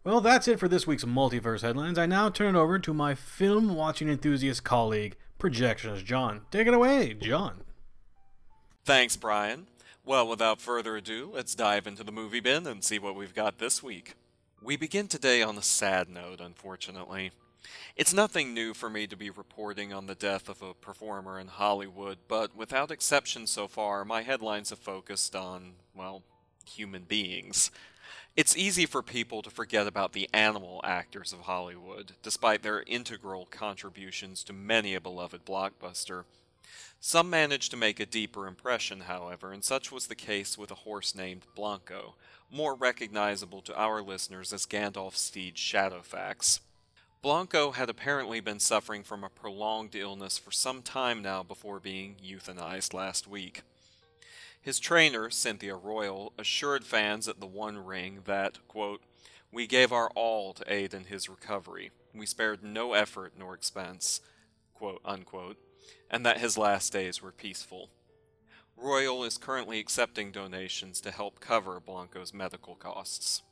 Well, that's it for this week's Multiverse Headlines. I now turn it over to my film watching enthusiast colleague, Projectionist John. Take it away, John. Thanks, Brian. Well, without further ado, let's dive into the movie bin and see what we've got this week. We begin today on a sad note, unfortunately. It's nothing new for me to be reporting on the death of a performer in Hollywood, but without exception so far, my headlines have focused on, well, human beings. It's easy for people to forget about the animal actors of Hollywood, despite their integral contributions to many a beloved blockbuster. Some managed to make a deeper impression, however, and such was the case with a horse named Blanco, more recognizable to our listeners as Gandalf's steed Shadowfax. Blanco had apparently been suffering from a prolonged illness for some time now before being euthanized last week. His trainer, Cynthia Royal, assured fans at the One Ring that, quote, "We gave our all to aid in his recovery. We spared no effort nor expense," quote unquote, and that his last days were peaceful. Royal is currently accepting donations to help cover Blanco's medical costs.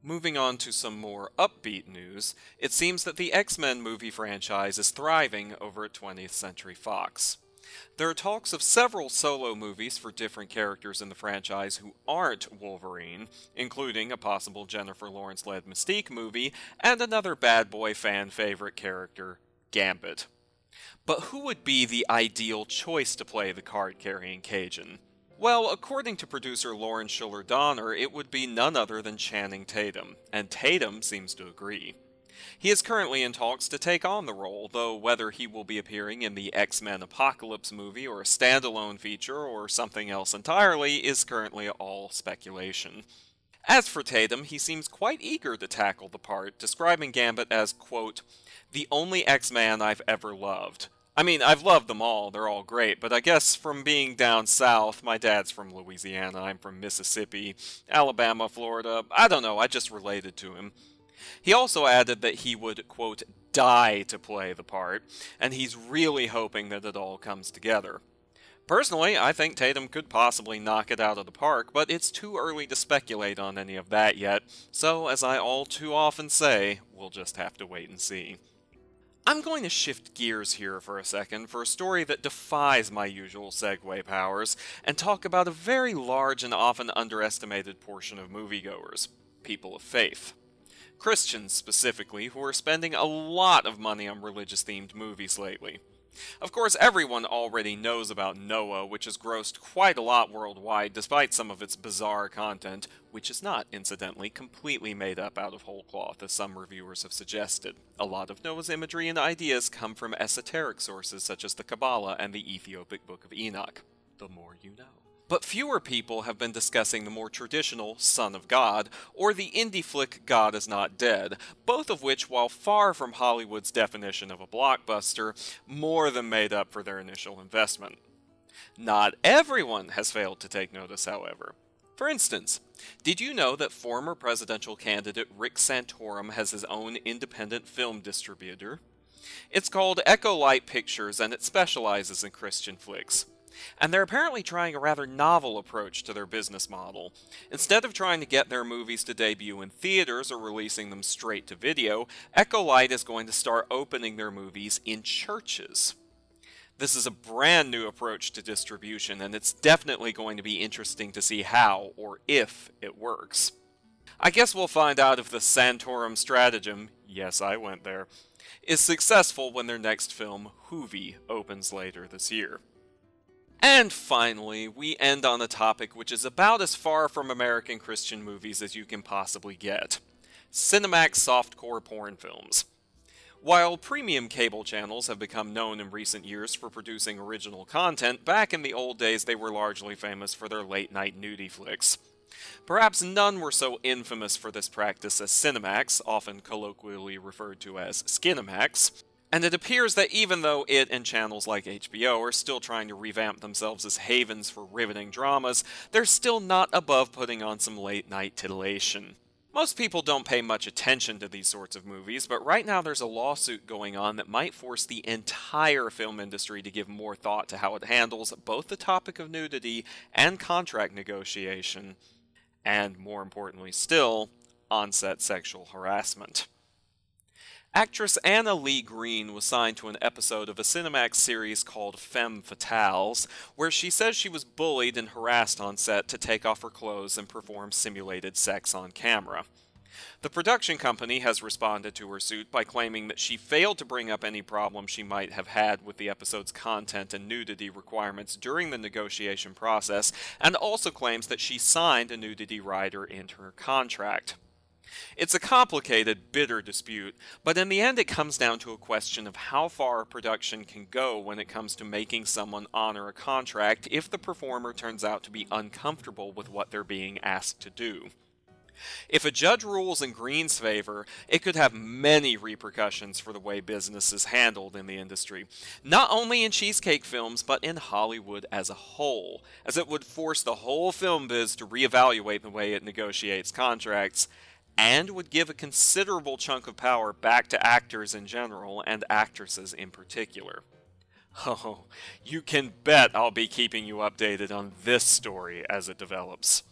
Moving on to some more upbeat news, it seems that the X-Men movie franchise is thriving over at 20th Century Fox. There are talks of several solo movies for different characters in the franchise who aren't Wolverine, including a possible Jennifer Lawrence-led Mystique movie and another bad boy fan favorite character, Gambit. But who would be the ideal choice to play the card-carrying Cajun? Well, according to producer Lauren Schuller-Donner, it would be none other than Channing Tatum, and Tatum seems to agree. He is currently in talks to take on the role, though whether he will be appearing in the X-Men Apocalypse movie or a standalone feature or something else entirely is currently all speculation. As for Tatum, he seems quite eager to tackle the part, describing Gambit as, quote, the only X-Man I've ever loved. I mean, I've loved them all, they're all great, but I guess from being down south, my dad's from Louisiana, I'm from Mississippi, Alabama, Florida, I don't know, I just related to him. He also added that he would, quote, die to play the part, and he's really hoping that it all comes together. Personally, I think Tatum could possibly knock it out of the park, but it's too early to speculate on any of that yet, so as I all too often say, we'll just have to wait and see. I'm going to shift gears here for a second for a story that defies my usual segue powers, and talk about a very large and often underestimated portion of moviegoers, people of faith. Christians, specifically, who are spending a lot of money on religious-themed movies lately. Of course, everyone already knows about Noah, which has grossed quite a lot worldwide despite some of its bizarre content, which is not, incidentally, completely made up out of whole cloth, as some reviewers have suggested. A lot of Noah's imagery and ideas come from esoteric sources such as the Kabbalah and the Ethiopic Book of Enoch. The more you know. But fewer people have been discussing the more traditional Son of God, or the indie flick God is Not Dead, both of which, while far from Hollywood's definition of a blockbuster, more than made up for their initial investment. Not everyone has failed to take notice, however. For instance, did you know that former presidential candidate Rick Santorum has his own independent film distributor? It's called Echo Light Pictures, and it specializes in Christian flicks. And they're apparently trying a rather novel approach to their business model. Instead of trying to get their movies to debut in theaters or releasing them straight to video, Echo Light is going to start opening their movies in churches. This is a brand new approach to distribution, and it's definitely going to be interesting to see how, or if, it works. I guess we'll find out if the Santorum stratagem, yes, I went there, is successful when their next film, Hoovie, opens later this year. And finally, we end on a topic which is about as far from American Christian movies as you can possibly get. Cinemax softcore porn films. While premium cable channels have become known in recent years for producing original content, back in the old days they were largely famous for their late-night nudie flicks. Perhaps none were so infamous for this practice as Cinemax, often colloquially referred to as Skinemax. And it appears that even though it and channels like HBO are still trying to revamp themselves as havens for riveting dramas, they're still not above putting on some late-night titillation. Most people don't pay much attention to these sorts of movies, but right now there's a lawsuit going on that might force the entire film industry to give more thought to how it handles both the topic of nudity and contract negotiation, and more importantly still, on-set sexual harassment. Actress Anna Lee Green was signed to an episode of a Cinemax series called Femme Fatales, where she says she was bullied and harassed on set to take off her clothes and perform simulated sex on camera. The production company has responded to her suit by claiming that she failed to bring up any problems she might have had with the episode's content and nudity requirements during the negotiation process, and also claims that she signed a nudity rider into her contract. It's a complicated, bitter dispute, but in the end it comes down to a question of how far production can go when it comes to making someone honor a contract if the performer turns out to be uncomfortable with what they're being asked to do. If a judge rules in Green's favor, it could have many repercussions for the way business is handled in the industry, not only in cheesecake films, but in Hollywood as a whole, as it would force the whole film biz to reevaluate the way it negotiates contracts, and would give a considerable chunk of power back to actors in general and actresses in particular. Oh, you can bet I'll be keeping you updated on this story as it develops.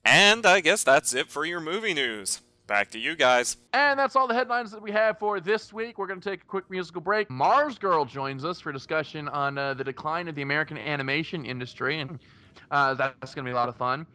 And I guess that's it for your movie news. Back to you guys. And that's all the headlines that we have for this week. We're going to take a quick musical break. Marz Gurl joins us for discussion on the decline of the American animation industry, and that's going to be a lot of fun.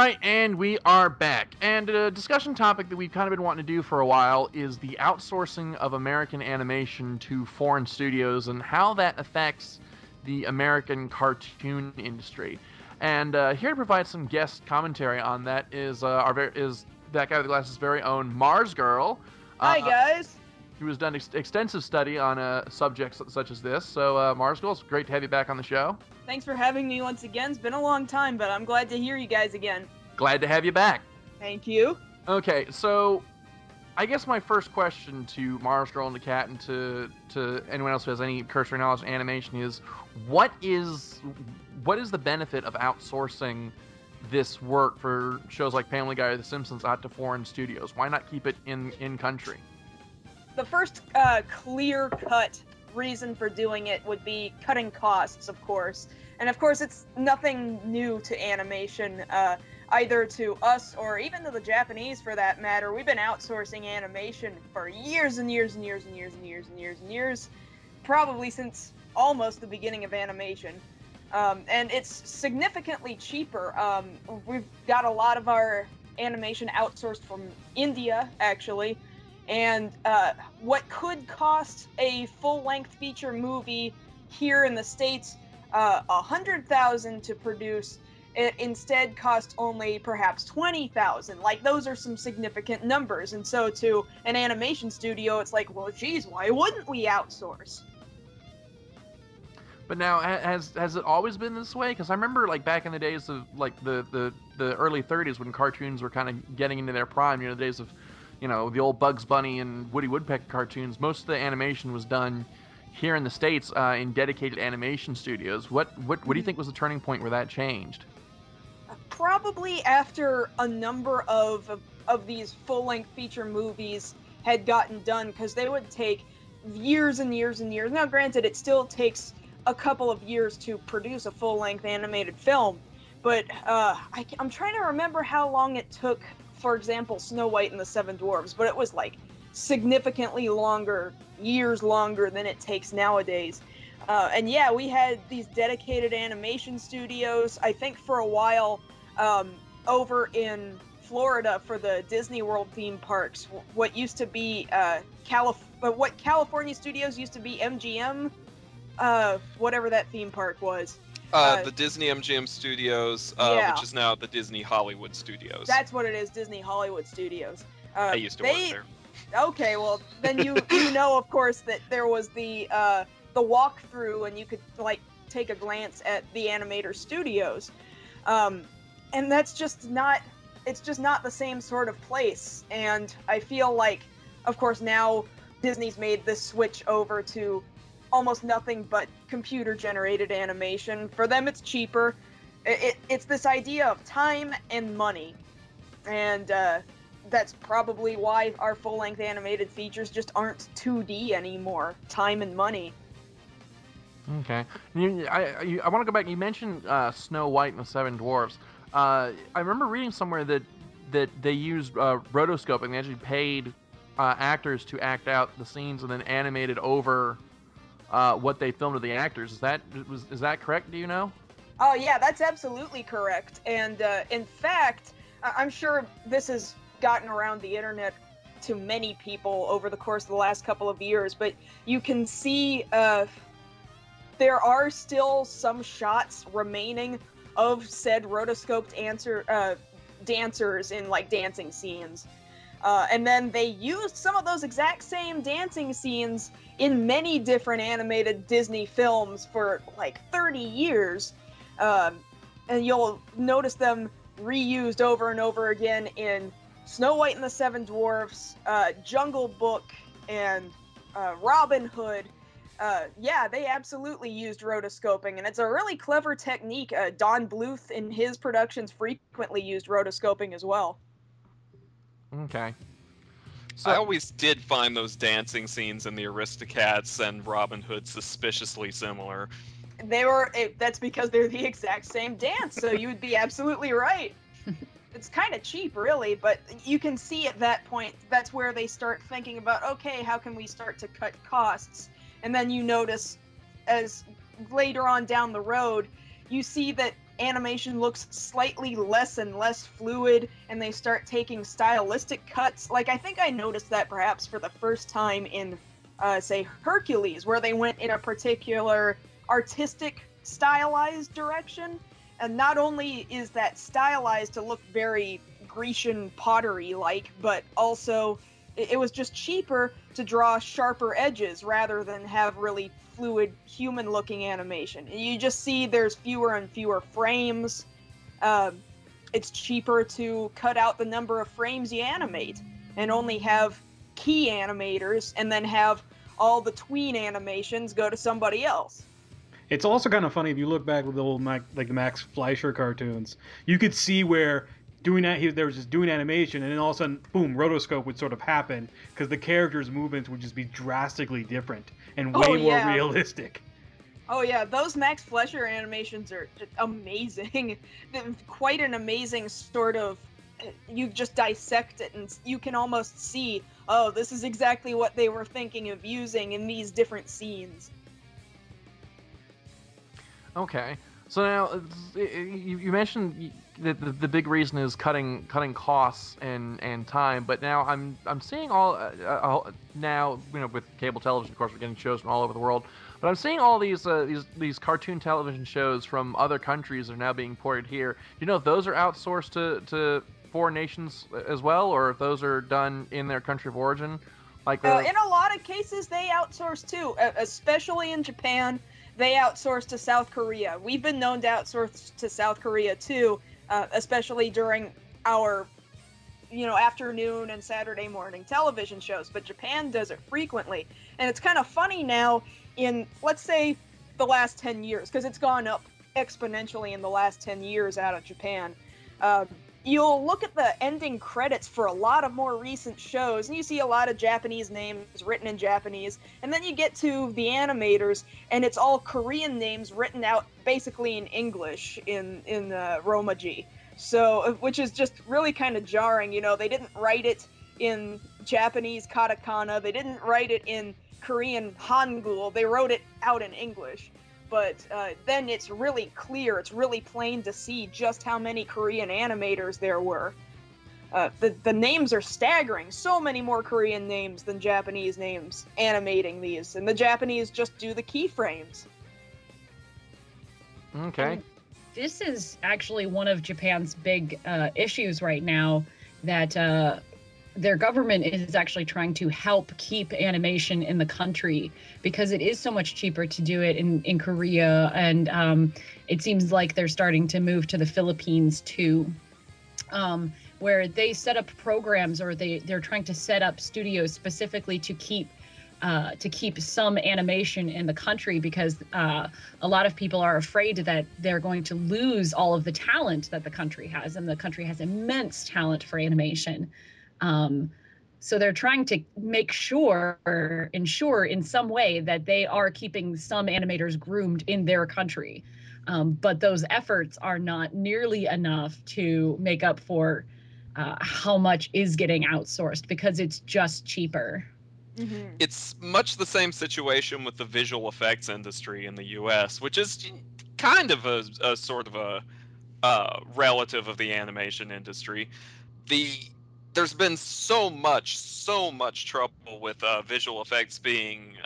right, and we are back. And a discussion topic that we've kind of been wanting to do for a while is the outsourcing of American animation to foreign studios and how that affects the American cartoon industry. And here to provide some guest commentary on that is that guy with the glasses' very own Marz Gurl. Hi, guys. Who has done extensive study on subjects such as this. So, Marz Gurl, it's great to have you back on the show. Thanks for having me once again. It's been a long time, but I'm glad to hear you guys again. Glad to have you back. Thank you. Okay, so I guess my first question to Marz Gurl and the Cat and to anyone else who has any cursory knowledge in animation is, what is the benefit of outsourcing this work for shows like Family Guy or The Simpsons out to foreign studios? Why not keep it in country? The first clear-cut reason for doing it would be cutting costs, of course. And of course, it's nothing new to animation, either to us or even to the Japanese for that matter. We've been outsourcing animation for years and years and years and years and years and years and years, probably since almost the beginning of animation. And it's significantly cheaper. We've got a lot of our animation outsourced from India, actually. And what could cost a full-length feature movie here in the States $100,000 to produce, it instead costs only perhaps $20,000. Like, those are some significant numbers. And so to an animation studio, it's like, well, geez, why wouldn't we outsource? But now, has it always been this way? Because I remember, like, back in the days of, like, the early 30s when cartoons were kind of getting into their prime, the days of, the old Bugs Bunny and Woody Woodpecker cartoons, most of the animation was done here in the States in dedicated animation studios. What do you think was the turning point where that changed? Probably after a number of these full-length feature movies had gotten done, because they would take years and years and years. Now, granted, it still takes a couple of years to produce a full-length animated film, but I'm trying to remember how long it took, for example, Snow White and the Seven Dwarfs, but it was like significantly longer, years longer than it takes nowadays. And yeah, we had these dedicated animation studios. I think for a while, over in Florida for the Disney World theme parks, what used to be what California studios used to be MGM, whatever that theme park was. The Disney MGM Studios, yeah. Which is now the Disney Hollywood Studios. That's what it is, Disney Hollywood Studios. I used to work there. Okay, well, then you know, of course, that there was the walkthrough, and you could, like, take a glance at the animator studios. And that's just not, it's just not the same sort of place. And I feel like, of course, now Disney's made this switch over to almost nothing but computer-generated animation. For them, it's cheaper. It's this idea of time and money. And that's probably why our full-length animated features just aren't 2D anymore. Time and money. Okay. I want to go back. You mentioned Snow White and the Seven Dwarfs. I remember reading somewhere that they used rotoscoping. They actually paid actors to act out the scenes and then animated over what they filmed with the actors. Is that correct? Do you know? Oh yeah, that's absolutely correct. And in fact, I'm sure this has gotten around the internet to many people over the course of the last couple of years, but you can see there are still some shots remaining of said rotoscoped dancers in, like, dancing scenes. And then they used some of those exact same dancing scenes in many different animated Disney films for like 30 years. And you'll notice them reused over and over again in Snow White and the Seven Dwarfs, Jungle Book, and Robin Hood. Yeah, they absolutely used rotoscoping, and it's a really clever technique. Don Bluth in his productions frequently used rotoscoping as well. Okay. So, I always did find those dancing scenes in the Aristocats and Robin Hood suspiciously similar. That's because they're the exact same dance, so you would be absolutely right. It's kind of cheap, really, but you can see at that point, that's where they start thinking about, okay, how can we start to cut costs? And then you notice, as later on down the road, you see that animation looks slightly less and less fluid, and they start taking stylistic cuts. Like, I think I noticed that perhaps for the first time in, say, Hercules, where they went in a particular artistic, stylized direction. And not only is that stylized to look very Grecian pottery-like, but also it was just cheaper to draw sharper edges rather than have really fluid, human-looking animation. You just see there's fewer and fewer frames. It's cheaper to cut out the number of frames you animate and only have key animators and then have all the tween animations go to somebody else. It's also kind of funny if you look back with the old the Max Fleischer cartoons. You could see where there was just doing animation, and then all of a sudden, boom, rotoscope would sort of happen because the characters' movements would just be drastically different and way more realistic. Oh yeah, those Max Fleischer animations are just amazing. Quite an amazing sort of. You just dissect it, and you can almost see, oh, this is exactly what they were thinking of using in these different scenes. Okay, so now you mentioned that the big reason is cutting costs and time, but now I'm seeing now, you know, with cable television, of course, we're getting shows from all over the world, but I'm seeing all these cartoon television shows from other countries that are now being ported here. Do you know if those are outsourced to foreign nations as well, or if those are done in their country of origin? Like in a lot of cases, they outsource too, especially in Japan. They outsource to South Korea. We've been known to outsource to South Korea too, especially during our, afternoon and Saturday morning television shows. But Japan does it frequently, and it's kind of funny now. In, let's say, the last 10 years, because it's gone up exponentially in the last 10 years out of Japan. You'll look at the ending credits for a lot of more recent shows, and you see a lot of Japanese names written in Japanese, and then you get to the animators, and it's all Korean names written out basically in English in Romaji. So, which is just really kind of jarring. They didn't write it in Japanese katakana, they didn't write it in Korean hangul, they wrote it out in English. But then it's really clear, it's really plain to see just how many Korean animators there were. The names are staggering. So many more Korean names than Japanese names animating these. And the Japanese just do the keyframes. Okay. This is actually one of Japan's big issues right now, that their government is actually trying to help keep animation in the country because it is so much cheaper to do it in Korea. And it seems like they're starting to move to the Philippines too, where they set up programs, or they're trying to set up studios specifically to keep some animation in the country, because a lot of people are afraid that they're going to lose all of the talent that the country has, and the country has immense talent for animation. So they're trying to ensure in some way that they are keeping some animators groomed in their country. But those efforts are not nearly enough to make up for how much is getting outsourced, because it's just cheaper. Mm-hmm. It's much the same situation with the visual effects industry in the U.S., which is kind of a sort of a relative of the animation industry. There's been so much trouble with visual effects being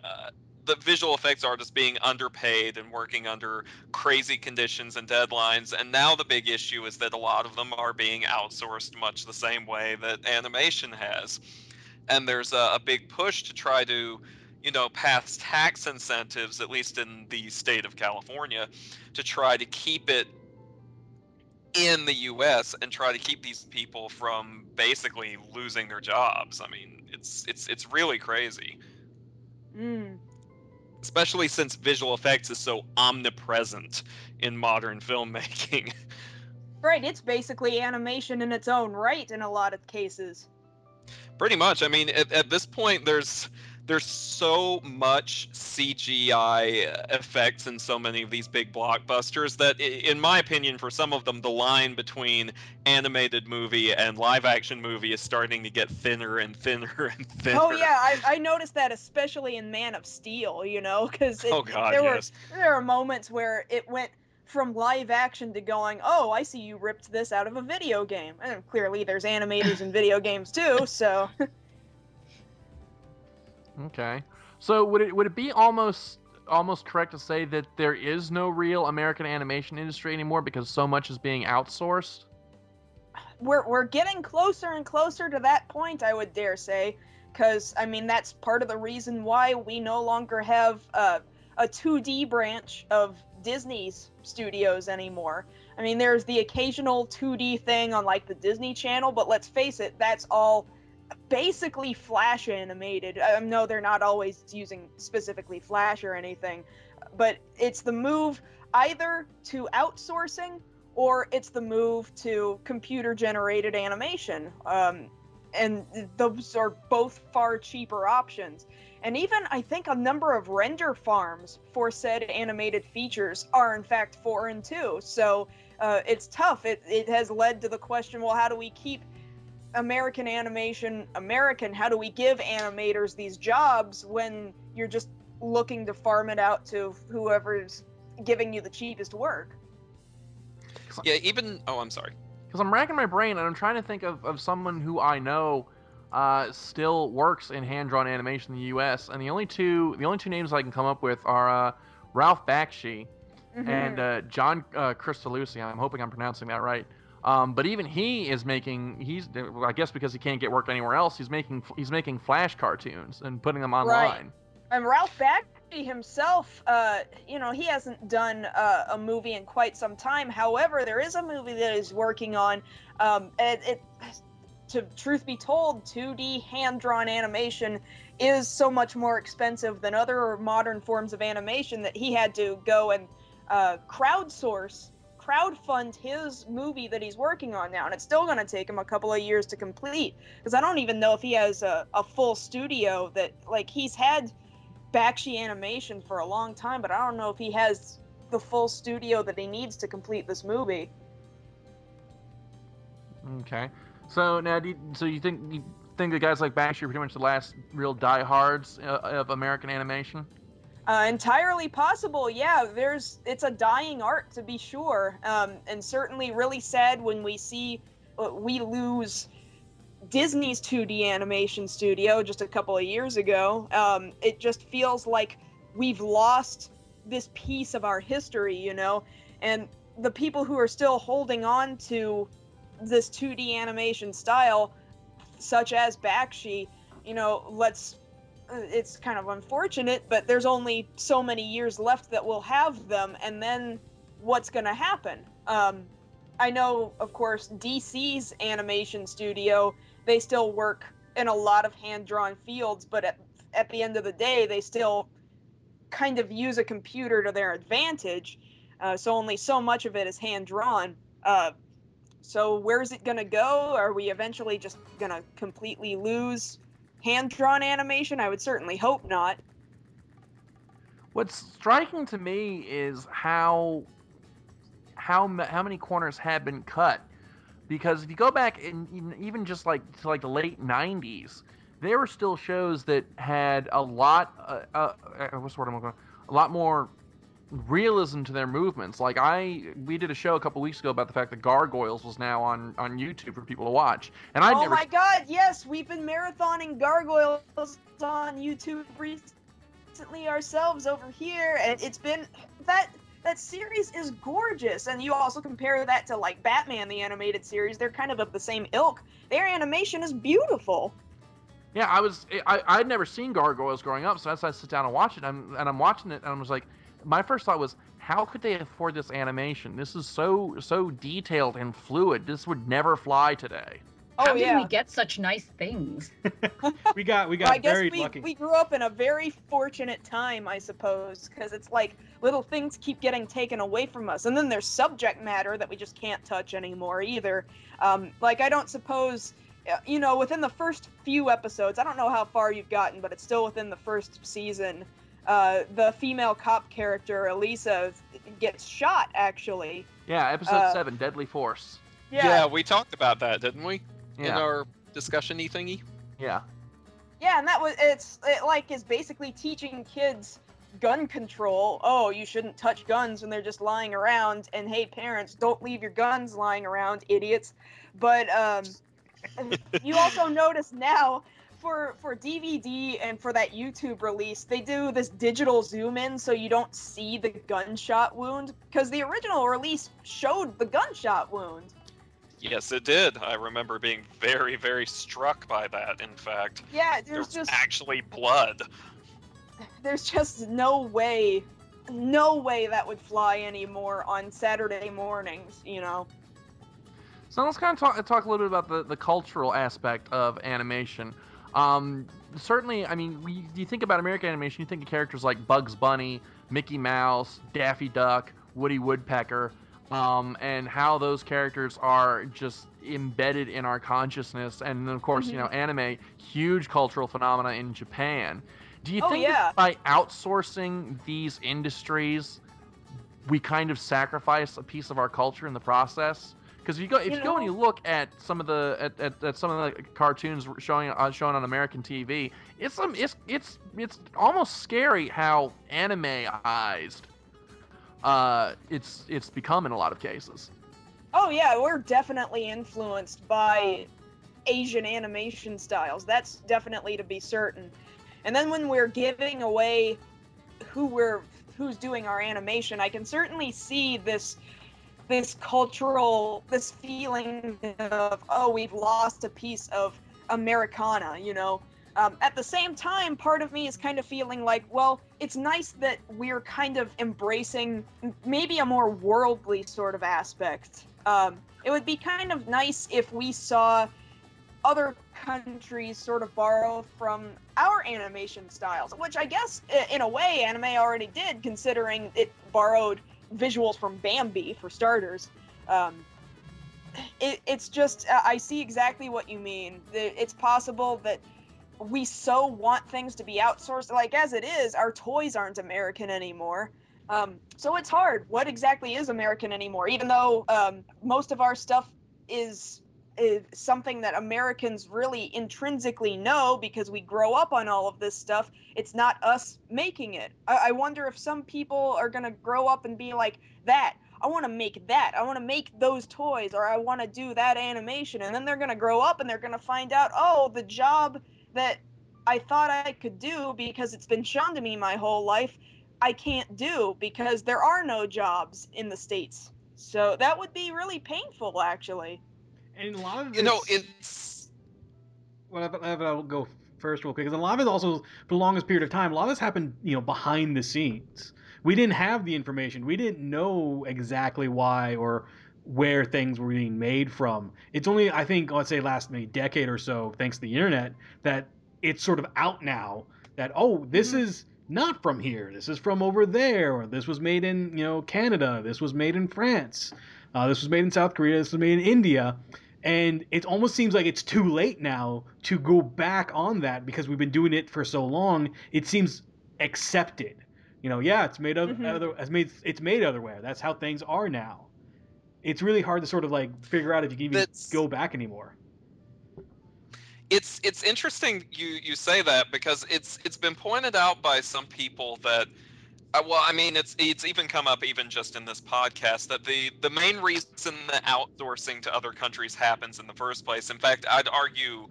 the visual effects artists being underpaid and working under crazy conditions and deadlines. And now the big issue is that a lot of them are being outsourced much the same way that animation has. And there's a big push to try to, pass tax incentives, at least in the state of California, to try to keep it in the U.S. and try to keep these people from basically losing their jobs. I mean, it's really crazy. Especially since visual effects is so omnipresent in modern filmmaking. Right, it's basically animation in its own right in a lot of cases. Pretty much. I mean, at this point, there's so much CGI effects in so many of these big blockbusters that, in my opinion, for some of them, the line between animated movie and live action movie is starting to get thinner and thinner and thinner. Oh yeah, I noticed that especially in Man of Steel, because there are moments where it went from live action to going, oh, I see you ripped this out of a video game. And clearly there's animators in video games too, so... Okay. So would it be almost correct to say that there is no real American animation industry anymore because so much is being outsourced? We're getting closer and closer to that point, I would dare say, because I mean that's part of the reason why we no longer have a 2D branch of Disney's studios anymore. I mean, there's the occasional 2D thing on like the Disney Channel, but let's face it, that's all basically Flash animated. No, they're not always using specifically Flash or anything, but it's the move either to outsourcing or it's the move to computer-generated animation. And those are both far cheaper options. And even, I think, a number of render farms for said animated features are, in fact, foreign, too. So it's tough. It has led to the question, well, how do we keep American animation American? How do we give animators these jobs when you're just looking to farm it out to whoever's giving you the cheapest work? Yeah, even... Oh, I'm sorry. Because I'm racking my brain and I'm trying to think of someone who I know still works in hand-drawn animation in the U.S. and the only two names I can come up with are Ralph Bakshi and John Cristalucci. I'm hoping I'm pronouncing that right. But even he is I guess because he can't get work anywhere else, he's making Flash cartoons and putting them online. Right. And Ralph Bakshi himself, he hasn't done a movie in quite some time. However, there is a movie that he's working on. To truth be told, 2D hand-drawn animation is so much more expensive than other modern forms of animation that he had to go and crowdfund his movie that he's working on now, and it's still going to take him a couple of years to complete, because I don't even know if he has a full studio that, like, he's had Bakshi Animation for a long time, but I don't know if he has the full studio that he needs to complete this movie. Okay. So now, you think that guys like Bakshi are pretty much the last real diehards of American animation? Entirely possible, yeah. It's a dying art, to be sure, and certainly really sad when we see we lose Disney's 2D animation studio just a couple of years ago. It just feels like we've lost this piece of our history, and the people who are still holding on to this 2D animation style, such as Bakshi, it's kind of unfortunate, but there's only so many years left that we'll have them, and then what's going to happen? I know, of course, DC's animation studio, they still work in a lot of hand-drawn fields, but at the end of the day, they still kind of use a computer to their advantage, so only so much of it is hand-drawn. So where's it going to go? Are we eventually just going to completely lose hand-drawn animation? I would certainly hope not. What's striking to me is how many corners have been cut, because if you go back in even just to the late 90s, there were still shows that had a lot more realism to their movements. Like we did a show a couple weeks ago about the fact that Gargoyles was now on YouTube for people to watch, and my god, yes, we've been marathoning Gargoyles on YouTube recently ourselves over here, and it's been that series is gorgeous. And you also compare that to like Batman the animated series, they're kind of the same ilk. Their animation is beautiful. Yeah, I'd never seen Gargoyles growing up, so as I sit down and watch it, I'm watching it and I was like, my first thought was, how could they afford this animation? This is so detailed and fluid. This would never fly today. How did we get such nice things? we got I guess very lucky. We grew up in a very fortunate time, I suppose, because it's like little things keep getting taken away from us, and then there's subject matter that we just can't touch anymore either. I don't suppose, within the first few episodes, I don't know how far you've gotten, but it's still within the first season. The female cop character, Elisa, gets shot, actually. Yeah, episode 7, Deadly Force. Yeah, we talked about that, didn't we? Yeah. In our discussion-y thingy? Yeah. Yeah, and it is basically teaching kids gun control. Oh, you shouldn't touch guns when they're just lying around. And hey, parents, don't leave your guns lying around, idiots. But you also notice now for DVD and for that YouTube release, they do this digital zoom in so you don't see the gunshot wound, because the original release showed the gunshot wound. Yes, it did. I remember being very, very struck by that, in fact. Yeah, There's actually blood. There's just no way that would fly anymore on Saturday mornings, you know? So let's kind of talk a little bit about the cultural aspect of animation. Certainly, I mean, you think about American animation, you think of characters like Bugs Bunny, Mickey Mouse, Daffy Duck, Woody Woodpecker, and how those characters are just embedded in our consciousness. And then, of course, you know, anime, huge cultural phenomena in Japan. Do you think that by outsourcing these industries, we kind of sacrifice a piece of our culture in the process? Because if you go and you look at some of the cartoons showing on American TV, it's almost scary how animeized it's become in a lot of cases. Oh yeah, we're definitely influenced by Asian animation styles. That's definitely to be certain. And then when we're giving away who's doing our animation, I can certainly see this feeling of, oh, we've lost a piece of Americana, you know. At the same time, part of me is kind of feeling like, well, it's nice that we're kind of embracing maybe a more worldly sort of aspect. It would be kind of nice if we saw other countries sort of borrow from our animation styles, which I guess, in a way, anime already did, considering it borrowed visuals from Bambi, for starters. It's just, I see exactly what you mean. It's possible that we so want things to be outsourced. Like, as it is, our toys aren't American anymore. So it's hard. What exactly is American anymore? Even though most of our stuff is something that Americans really intrinsically know because we grow up on all of this stuff, it's not us making it. I wonder if some people are going to grow up and be like, I want to make that. I want to make those toys, or I want to do that animation. And then they're going to grow up and they're going to find out, oh, the job that I thought I could do because it's been shown to me my whole life, I can't do because there are no jobs in the States. So that would be really painful, actually. And a lot of this, You know, it's... Well, I'll go first real quick, because a lot of it also, for the longest period of time, a lot of this happened, you know, behind the scenes. We didn't have the information. We didn't know exactly why or where things were being made from. It's only, I think, let's say last maybe decade or so, thanks to the internet, that it's sort of out now that, oh, this is not from here. This is from over there. Or this was made in, you know, Canada. This was made in France. This was made in South Korea. This was made in India. And it almost seems like it's too late now to go back on that because we've been doing it for so long. It seems accepted. You know, yeah, it's made it's made otherwhere. That's how things are now. It's really hard to sort of like figure out if you can even go back anymore. It's interesting you say that, because it's been pointed out by some people that well, I mean, it's even come up even just in this podcast that the main reason that outsourcing to other countries happens in the first place, in fact, I'd argue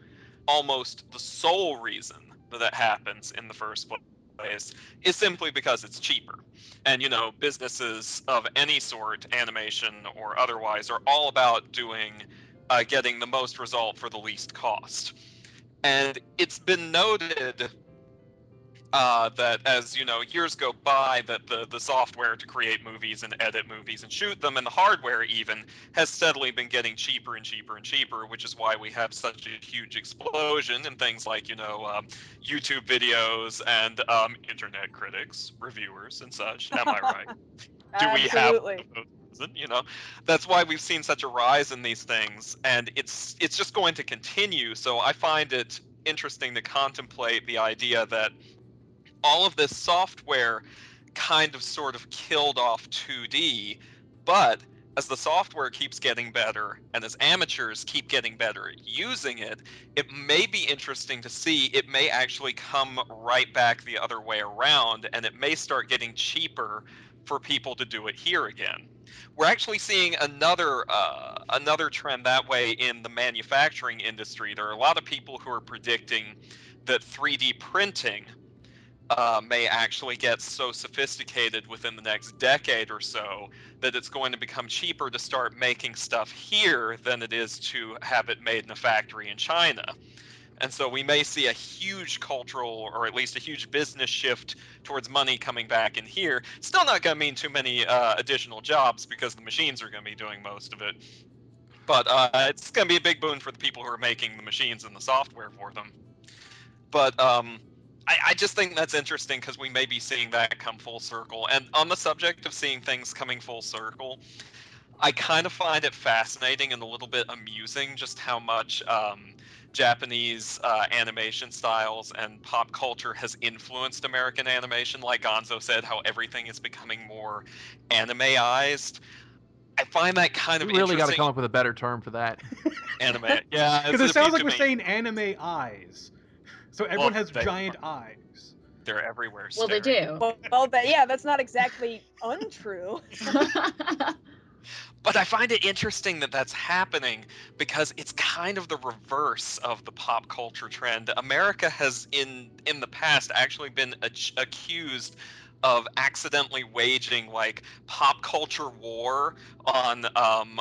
almost the sole reason that happens in the first place, is simply because it's cheaper. And, you know, businesses of any sort, animation or otherwise, are all about getting the most result for the least cost. And it's been noted that as, you know, years go by, that the software to create movies and edit movies and shoot them, and the hardware even, has steadily been getting cheaper and cheaper and cheaper, which is why we have such a huge explosion in things like, you know, YouTube videos and internet critics, reviewers, and such. Am I right? Do we have those? You know, that's why we've seen such a rise in these things, and it's just going to continue. So I find it interesting to contemplate the idea that all of this software kind of sort of killed off 2D, but as the software keeps getting better and as amateurs keep getting better at using it, it may be interesting to see. It may actually come right back the other way around, and it may start getting cheaper for people to do it here again. We're actually seeing another trend that way in the manufacturing industry. There are a lot of people who are predicting that 3D printing may actually get so sophisticated within the next decade or so that it's going to become cheaper to start making stuff here than it is to have it made in a factory in China. And so we may see a huge cultural, or at least a huge business shift towards money coming back in here. Still not going to mean too many additional jobs because the machines are going to be doing most of it. But it's going to be a big boon for the people who are making the machines and the software for them. But I just think that's interesting because we may be seeing that come full circle. And on the subject of seeing things coming full circle, I kind of find it fascinating and a little bit amusing just how much Japanese animation styles and pop culture has influenced American animation. Like Gonzo said, how everything is becoming more anime-ized. I find that kind of We really got to interesting. come up with a better term for that. Anime, yeah. Because it sounds like we're saying anime eyes. So everyone has giant eyes. They're everywhere. Well, they do. Well, that's not exactly untrue. But I find it interesting that that's happening because it's kind of the reverse of the pop culture trend. America has, in the past, actually been accused of accidentally waging like pop culture war on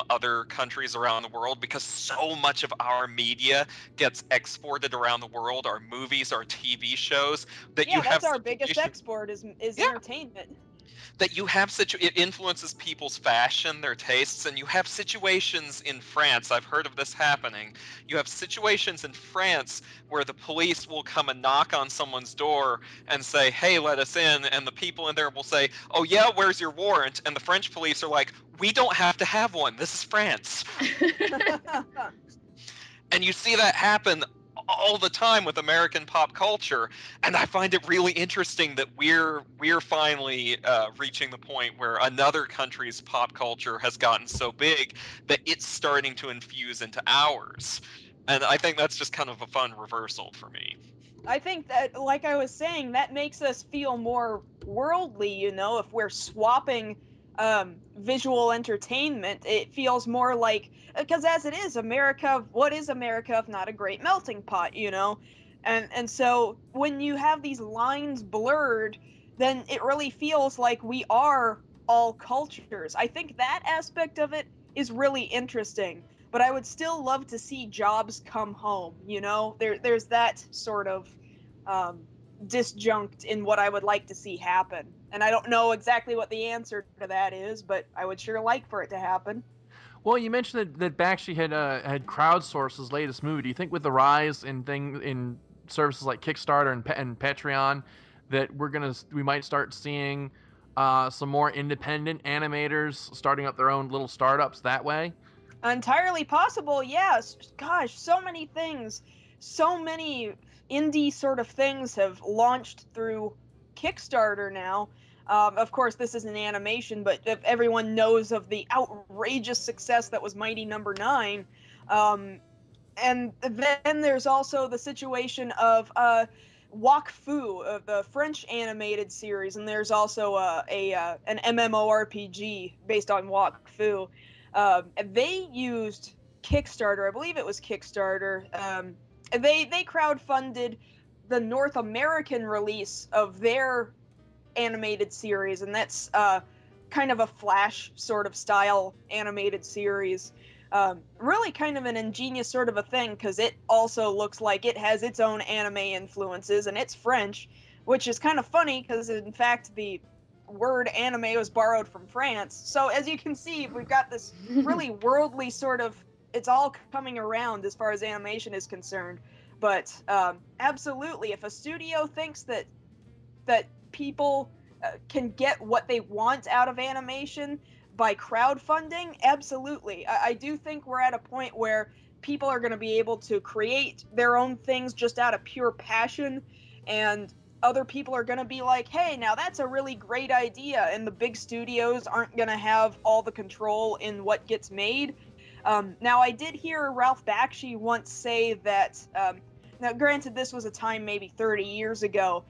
other countries around the world because so much of our media gets exported around the world, our movies, our TV shows, that you have. That's our biggest export is entertainment. That you have it influences people's fashion, their tastes, and you have situations in France. I've heard of this happening. You have situations in France where the police will come and knock on someone's door and say, "Hey, let us in," and the people in there will say, "Oh yeah, where's your warrant?" And the French police are like, "We don't have to have one. This is France." And you see that happen all the time with American pop culture, and I find it really interesting that we're finally reaching the point where another country's pop culture has gotten so big that it's starting to infuse into ours, and I think that's just kind of a fun reversal for me. I think that, like I was saying, that makes us feel more worldly, if we're swapping visual entertainment. It feels more like, because as it is, America, what is America if not a great melting pot, and so when you have these lines blurred, then it really feels like we are all cultures. I think that aspect of it is really interesting, but I would still love to see jobs come home, there's that sort of disjunct in what I would like to see happen. And I don't know exactly what the answer to that is, but I would sure like for it to happen. Well, you mentioned that Bakshi had crowdsourced his latest movie. Do you think with the rise in services like Kickstarter and Patreon that we might start seeing some more independent animators starting up their own little startups that way? Entirely possible, yes. Gosh, so many things, so many indie sort of things have launched through Kickstarter now. Of course, this is an animation, but everyone knows of the outrageous success that was Mighty Number 9. And then there's also the situation of Wak Fu, the French animated series, and there's also an MMORPG based on Wak Fu. They used Kickstarter, I believe it was Kickstarter. They crowdfunded the North American release of their animated series, and that's kind of a Flash sort of style animated series. Really kind of an ingenious sort of a thing, because it also looks like it has its own anime influences, and it's French, which is kind of funny, because in fact the word anime was borrowed from France. So as you can see, we've got this really worldly sort of, it's all coming around as far as animation is concerned. But absolutely, if a studio thinks that people can get what they want out of animation by crowdfunding, absolutely. I do think we're at a point where people are going to be able to create their own things just out of pure passion, and other people are going to be like, hey, now that's a really great idea, and the big studios aren't going to have all the control in what gets made. Now, I did hear Ralph Bakshi once say that, now granted this was a time maybe 30 years ago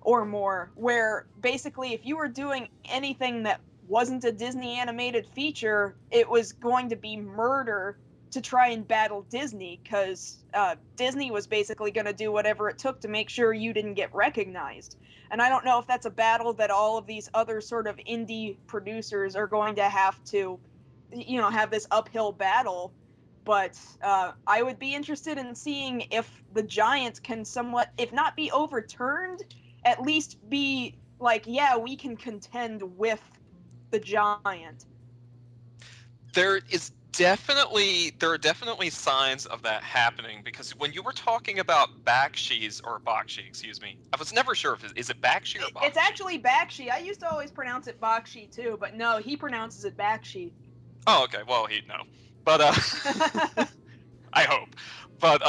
or more, where basically if you were doing anything that wasn't a Disney animated feature, it was going to be murder to try and battle Disney, because Disney was basically going to do whatever it took to make sure you didn't get recognized. And I don't know if that's a battle that all of these other sort of indie producers are going to have to, you know, have this uphill battle. But I would be interested in seeing if the Giant can somewhat, if not be overturned, at least be like, yeah, we can contend with the Giant. There are definitely signs of that happening, because when you were talking about Bakshi, excuse me, I was never sure if is it Bakshi or Bakshi? It's actually Bakshi. I used to always pronounce it Bakshi too, but no, he pronounces it Bakshi. Oh, okay. Well, he'd know. But I hope. But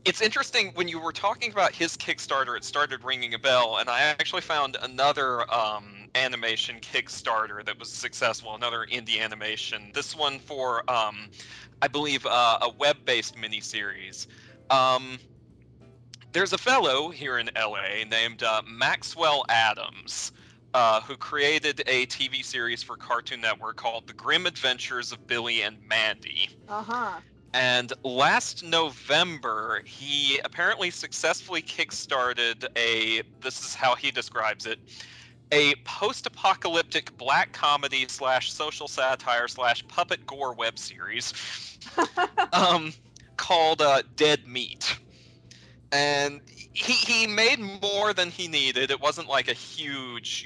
it's interesting, when you were talking about his Kickstarter, it started ringing a bell, and I actually found another animation Kickstarter that was successful, another indie animation. This one for, I believe, a web-based miniseries. There's a fellow here in LA named Maxwell Adams, who created a TV series for Cartoon Network called The Grim Adventures of Billy and Mandy. Uh-huh. And last November, he apparently successfully kickstarted this is how he describes it, a post-apocalyptic black comedy / social satire / puppet gore web series called Dead Meat. And he made more than he needed. It wasn't like a huge,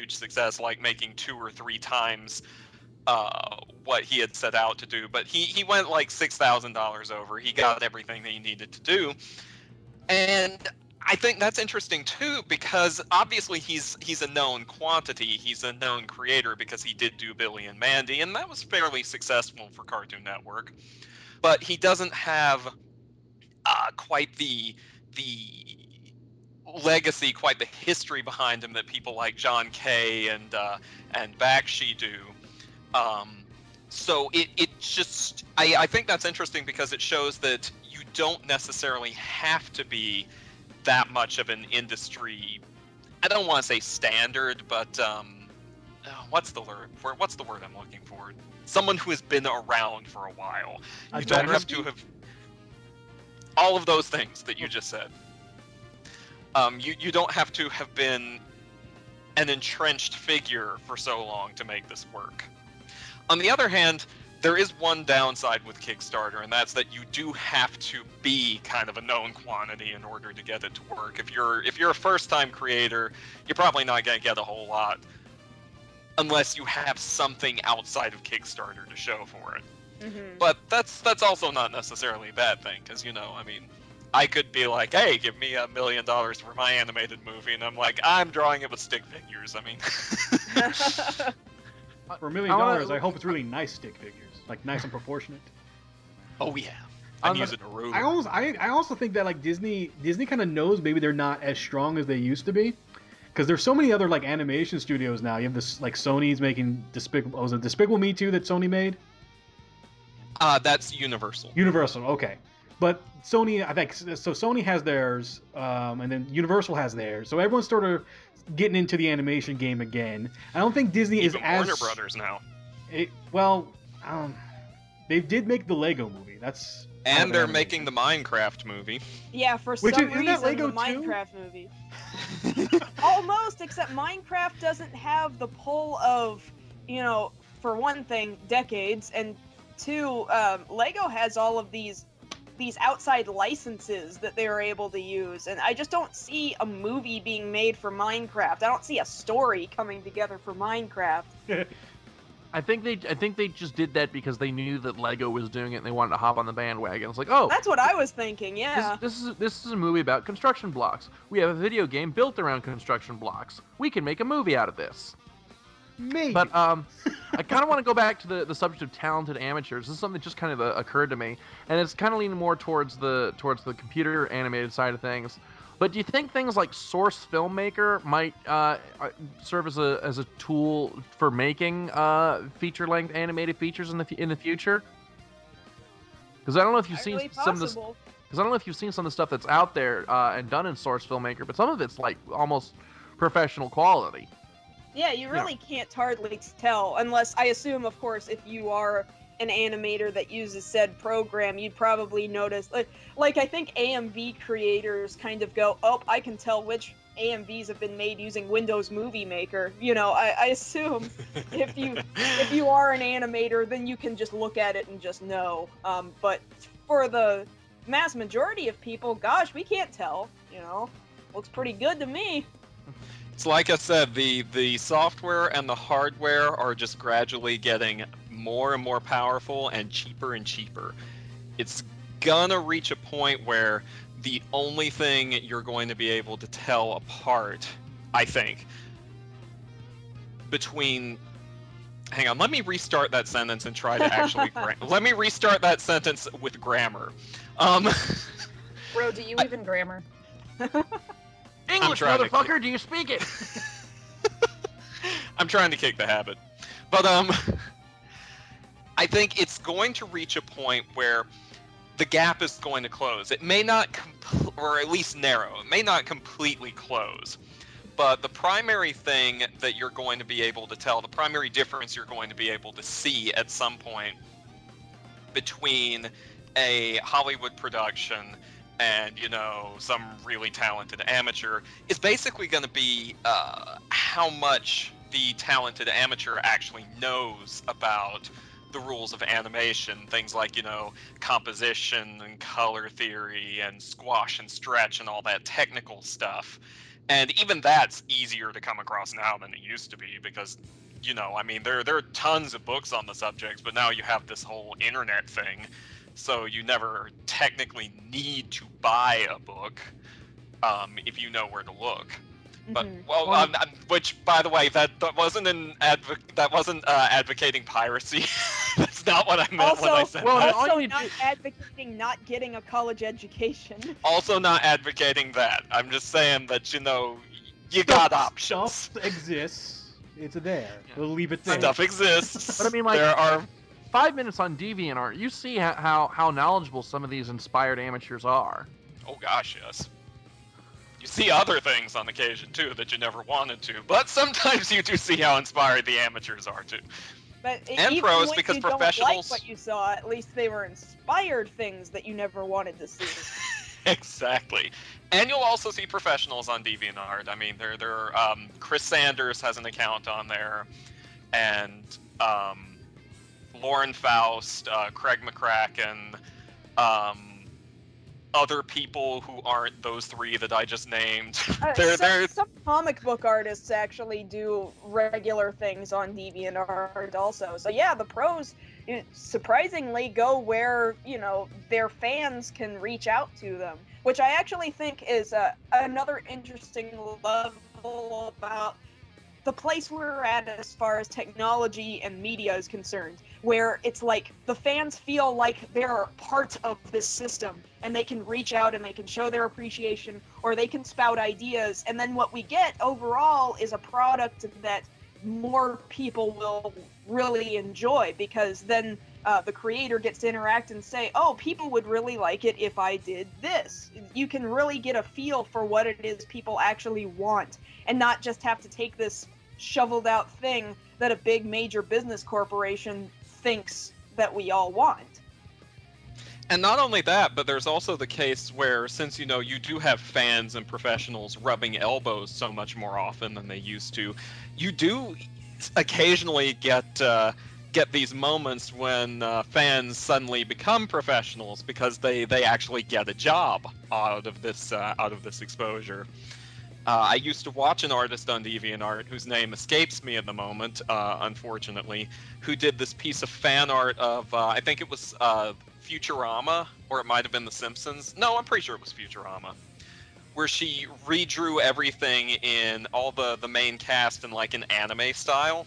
success, like making 2 or 3 times what he had set out to do, but he went like $6,000 over. He got everything that he needed to do, and I think that's interesting too, because obviously he's a known quantity. He's a known creator because he did do Billy and Mandy, and that was fairly successful for Cartoon Network. But he doesn't have quite the legacy, quite the history behind him that people like John Kay and Bakshi do. So it just, I think that's interesting, because it shows that you don't necessarily have to be that much of an industry, I don't want to say standard, but what's the word I'm looking for? Someone who has been around for a while. You don't have to have all of those things that you just said. You don't have to have been an entrenched figure for so long to make this work. On the other hand, there is one downside with Kickstarter, and that's that you do have to be kind of a known quantity in order to get it to work. If you're a first-time creator, you're probably not going to get a whole lot unless you have something outside of Kickstarter to show for it. Mm-hmm. But that's also not necessarily a bad thing, because, I could be like, hey, give me $1 million for my animated movie, and I'm like, I'm drawing it with stick figures. For $1 million, I hope it's really nice stick figures, like nice and proportionate. Oh yeah, I'm using a ruler. I also think that like Disney kind of knows maybe they're not as strong as they used to be, because there's so many other like animation studios now. You have this like Sony's making Despicable. Was it Despicable Me 2 that Sony made? That's Universal. Universal, okay. But Sony, I think, so Sony has theirs, and then Universal has theirs. So everyone's sort of getting into the animation game again. I don't think Disney is as... Warner Brothers now. They did make the Lego movie. That's... And they're making the Minecraft movie. Yeah, for some reason, the Minecraft movie. Almost, except Minecraft doesn't have the pull of, for one thing, decades, and two, Lego has all of these outside licenses that they were able to use, and I just don't see a movie being made for Minecraft. I don't see a story coming together for Minecraft. I think they just did that because they knew that Lego was doing it and they wanted to hop on the bandwagon. It's like, oh, that's what I was thinking. Yeah, this is a movie about construction blocks. We have a video game built around construction blocks. We can make a movie out of this. Me. But I kind of want to go back to the subject of talented amateurs. This is something that just kind of occurred to me, and it's kind of leaning more towards the computer animated side of things. But do you think things like Source Filmmaker might serve as a tool for making feature-length animated features in the future? Because I don't know if you've seen some of this. Because I don't know if you've seen some of the stuff that's out there and done in Source Filmmaker, but some of it's like almost professional quality. Yeah, you really can't hardly tell, unless, I assume, of course, if you are an animator that uses said program, you'd probably notice, like I think AMV creators kind of go, oh, I can tell which AMVs have been made using Windows Movie Maker. You know, I assume if you are an animator, then you can just look at it and just know. But for the mass majority of people, gosh, we can't tell. You know, looks pretty good to me. It's like I said, the software and the hardware are just gradually getting more and more powerful and cheaper. It's gonna reach a point where the only thing you're going to be able to tell apart, I think, between... Hang on, let me restart that sentence and try to actually... Let me restart that sentence with grammar. Bro, do you even grammar? English, motherfucker, do you speak it? I'm trying to kick the habit. But, I think it's going to reach a point where the gap is going to close. It may not, or at least narrow. It may not completely close. But the primary thing that you're going to be able to tell, the primary difference you're going to be able to see at some point between a Hollywood production and, you know, some really talented amateur is basically going to be how much the talented amateur actually knows about the rules of animation, things like, you know, composition and color theory and squash and stretch and all that technical stuff. And even that's easier to come across now than it used to be because, you know, I mean, there are tons of books on the subjects, but now you have this whole internet thing. So you never technically need to buy a book if you know where to look. But which, by the way, that wasn't advocating piracy. That's not what I meant when I said that. Also not advocating not getting a college education. Also not advocating that. I'm just saying that, you know, you got options. Stuff exists. It's there. We'll leave it there. Stuff exists. But I mean, like, there are 5 minutes on DeviantArt. You see how knowledgeable some of these inspired amateurs are. Oh gosh, yes. You see other things on occasion, too, that you never wanted to. But sometimes you do see how inspired the amateurs are, too. But and even pros, when because you professionals... don't like what you saw, at least they were inspired things that you never wanted to see. Exactly. And you'll also see professionals on DeviantArt. I mean, Chris Sanders has an account on there. And Lauren Faust, Craig McCracken... other people who aren't those three that I just named. Some comic book artists actually do regular things on DeviantArt also. So yeah, the pros surprisingly go where, you know, their fans can reach out to them, which I actually think is another interesting level about the place we're at as far as technology and media is concerned, where it's like the fans feel like they're part of this system and they can reach out and they can show their appreciation or they can spout ideas, and then what we get overall is a product that more people will really enjoy, because then the creator gets to interact and say, oh, people would really like it if I did this. You can really get a feel for what it is people actually want, and not just have to take this shoveled out thing that a big major business corporation thinks that we all want. And not only that, but there's also the case where, since, you know, you do have fans and professionals rubbing elbows so much more often than they used to, you do occasionally get these moments when fans suddenly become professionals because they actually get a job out of this exposure. I used to watch an artist on DeviantArt whose name escapes me at the moment, unfortunately, who did this piece of fan art of, I think it was Futurama, or it might have been The Simpsons. No, I'm pretty sure it was Futurama, where she redrew everything in all the main cast in like an anime style.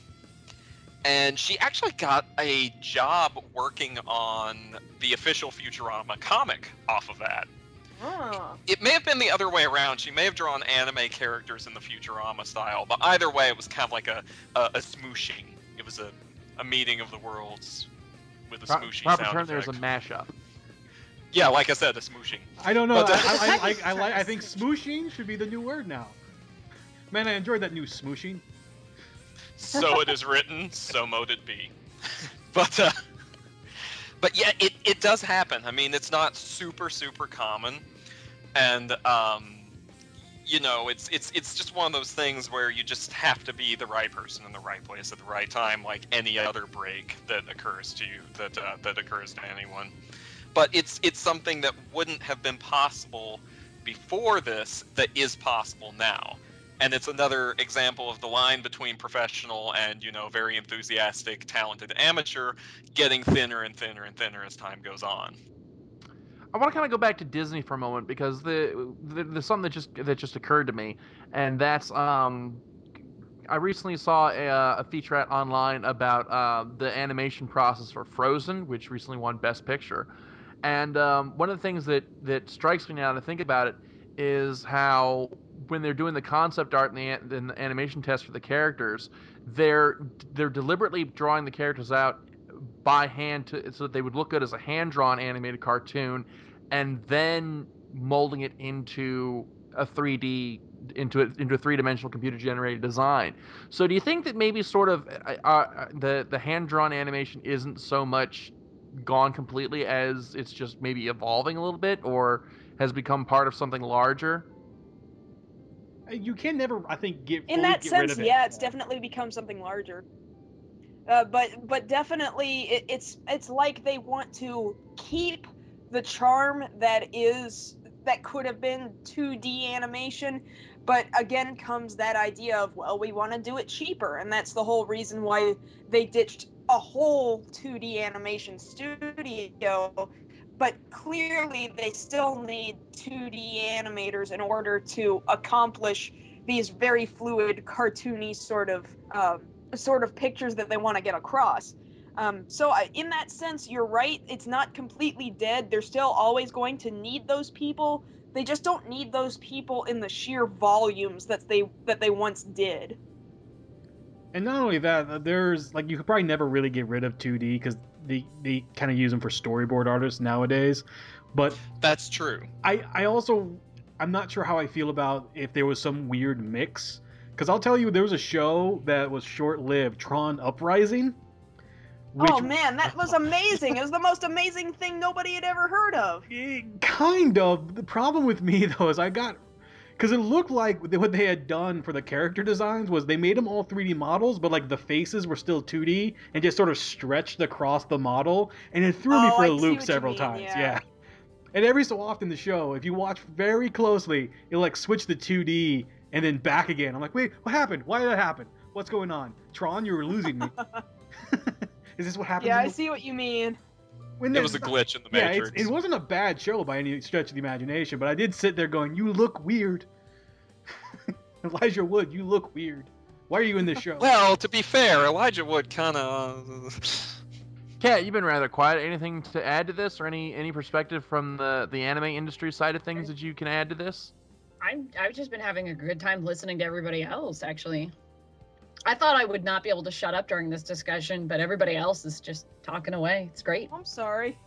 and she actually got a job working on the official Futurama comic off of that. Oh. It may have been the other way around. She may have drawn anime characters in the Futurama style, but either way, it was kind of like a smooshing. It was a meeting of the worlds with a smooshy Proper sound term effect. there is a mashup. Yeah, like I said, a smooshing. I don't know. But, I think smooshing should be the new word now. Man, I enjoyed that new smooshing. So it is written, so mote it be. But yeah, it does happen. I mean, it's not super common, and you know, it's just one of those things where you just have to be the right person in the right place at the right time, like any other break that occurs to you, that occurs to anyone. But it's something that wouldn't have been possible before this that is possible now. And it's another example of the line between professional and, you know, very enthusiastic, talented amateur getting thinner and thinner and thinner as time goes on. I want to kind of go back to Disney for a moment because there's something that just occurred to me, and that's I recently saw a featurette online about the animation process for Frozen, which recently won Best Picture. And one of the things that strikes me now to think about it is how when they're doing the concept art and the animation test for the characters, they're deliberately drawing the characters out by hand so that they would look good as a hand-drawn animated cartoon, and then molding it into a 3D into a three-dimensional computer-generated design. So do you think that maybe sort of the hand-drawn animation isn't so much gone completely as it's just maybe evolving a little bit, or has become part of something larger? You can never, I think, In that get sense, rid of it. yeah, it's definitely become something larger. But definitely, it's like they want to keep the charm that could have been 2D animation, but again comes that idea of, well, we want to do it cheaper, and that's the whole reason why they ditched a whole 2D animation studio. But clearly, they still need 2D animators in order to accomplish these very fluid, cartoony sort of pictures that they want to get across. In that sense, you're right. It's not completely dead. They're still always going to need those people. They just don't need those people in the sheer volumes that they once did. And not only that, there's like you could probably never really get rid of 2D because they kind of use them for storyboard artists nowadays. But that's true. I'm not sure how I feel about if there was some weird mix. Because I'll tell you, there was a show that was short-lived, Tron Uprising. Oh man, that was amazing! It was the most amazing thing nobody had ever heard of. Kind of. The problem with me though is because it looked like what they had done for the character designs was they made them all 3D models, but like the faces were still 2D and just sort of stretched across the model, and it threw me for a loop several times. Yeah. And every so often the show, if you watch very closely, it'll like switch to 2D and then back again. I'm like, wait, what happened? Why did that happen? What's going on? Tron, you were losing me. Is this what happened? Yeah, I see what you mean. It was a glitch in the Matrix. Yeah, it wasn't a bad show by any stretch of the imagination, but I did sit there going, you look weird. Elijah Wood, you look weird. Why are you in this show? Well, to be fair, Elijah Wood kind of... Kat, you've been rather quiet. Anything to add to this, or any perspective from the anime industry side of things that you can add to this? I've just been having a good time listening to everybody else, actually. I thought I would not be able to shut up during this discussion, but everybody else is just talking away. It's great. I'm sorry.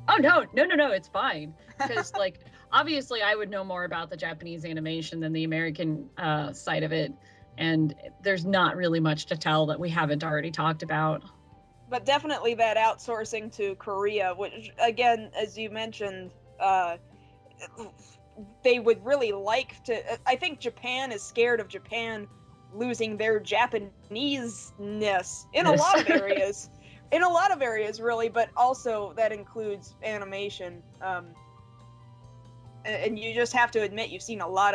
Oh, no, it's fine. Because, like, obviously I would know more about the Japanese animation than the American side of it, and there's not really much to tell that we haven't already talked about. But definitely that outsourcing to Korea, which, again, as you mentioned, they would really like to... I think Japan is scared of Japan losing their Japanese-ness in a lot of areas. In a lot of areas, really, but also that includes animation. And you just have to admit you've seen a lot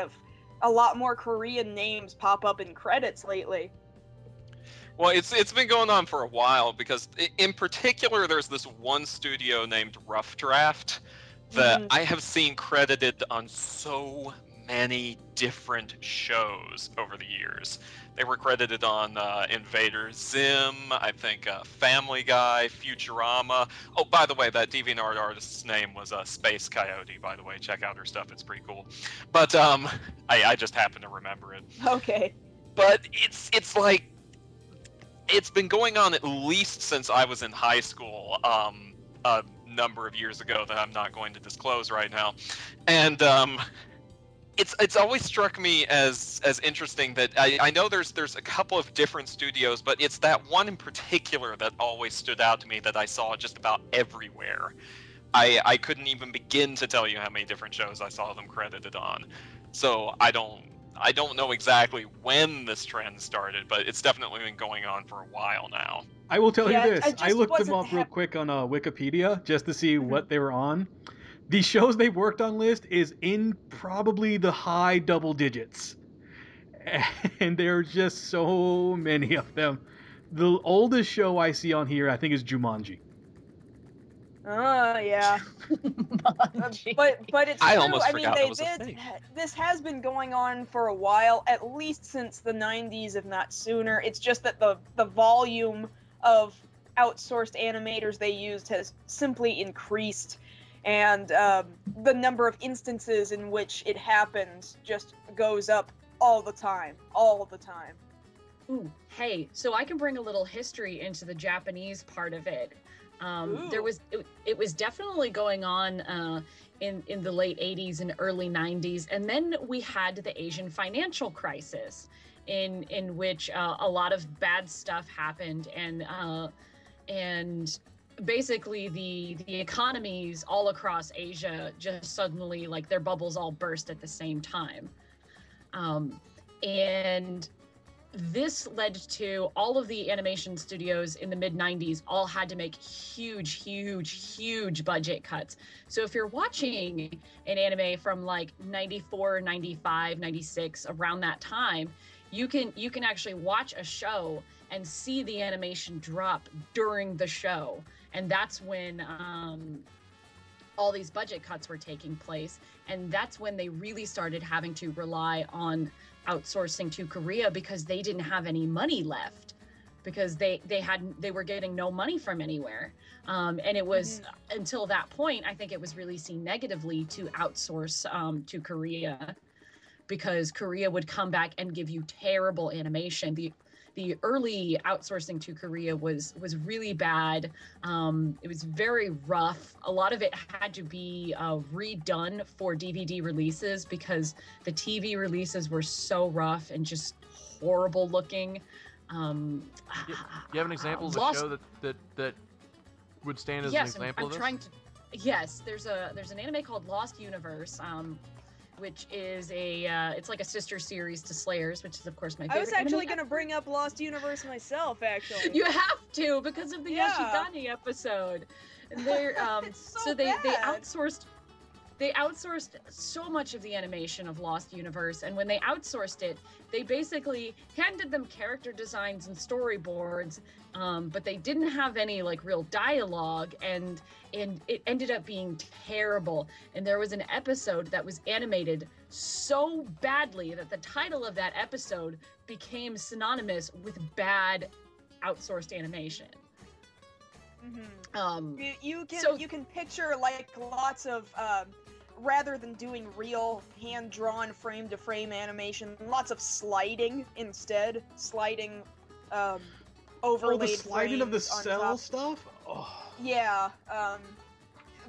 more Korean names pop up in credits lately. Well, it's been going on for a while because, in particular, there's this one studio named Rough Draft that I have seen credited on so many different shows over the years. They were credited on Invader Zim, I think Family Guy, Futurama. Oh, by the way, that DeviantArt artist's name was Space Coyote, by the way. Check out her stuff, it's pretty cool. But I just happen to remember it. Okay. But it's like, it's been going on at least since I was in high school, a number of years ago that I'm not going to disclose right now. And it's always struck me as interesting that I know there's a couple of different studios, but it's that one in particular that always stood out to me that I saw just about everywhere. I couldn't even begin to tell you how many different shows I saw them credited on. So I don't know exactly when this trend started, but it's definitely been going on for a while now. I will tell Yeah, you this. I just I looked them wasn't up real quick on Wikipedia just to see what they were on. The shows they worked on list is in probably the high double digits. And there's just so many of them. The oldest show I see on here, I think, is Jumanji. Oh, yeah. but it's I true. almost I mean, forgot they that was a did. thing. This has been going on for a while, at least since the 90s, if not sooner. It's just that the volume of outsourced animators they used has simply increased, and the number of instances in which it happens just goes up all the time. Ooh, hey, so I can bring a little history into the Japanese part of it. It was definitely going on in the late 80s and early 90s, and then we had the Asian financial crisis, in which a lot of bad stuff happened, and basically the economies all across Asia just suddenly, like, their bubbles all burst at the same time, and this led to all of the animation studios in the mid-90s all had to make huge budget cuts. So if you're watching an anime from like 94, 95, 96, around that time, you can actually watch a show and see the animation drop during the show. And that's when all these budget cuts were taking place. And that's when they really started having to rely on outsourcing to Korea, because they didn't have any money left, because they were getting no money from anywhere, and it was until that point, I think, it was really seen negatively to outsource to Korea, because Korea would come back and give you terrible animation. The early outsourcing to Korea was really bad. It was very rough. A lot of it had to be redone for DVD releases, because the TV releases were so rough and just horrible looking. You have an example of a show that would stand as an example of this? Yes, there's an anime called Lost Universe, which is it's like a sister series to Slayers, which is of course my favorite. I was actually going to bring up Lost Universe myself, actually. You have to, because of the Yoshigani episode. And they're so they outsourced so much of the animation of Lost Universe, and when they outsourced it, they basically handed them character designs and storyboards, but they didn't have any like real dialogue, and it ended up being terrible. And there was an episode that was animated so badly that the title of that episode became synonymous with bad outsourced animation. You can picture like lots of rather than doing real hand-drawn frame-to-frame animation, lots of sliding instead. Sliding overlaid the sliding of the cell top. stuff? Oh. Yeah,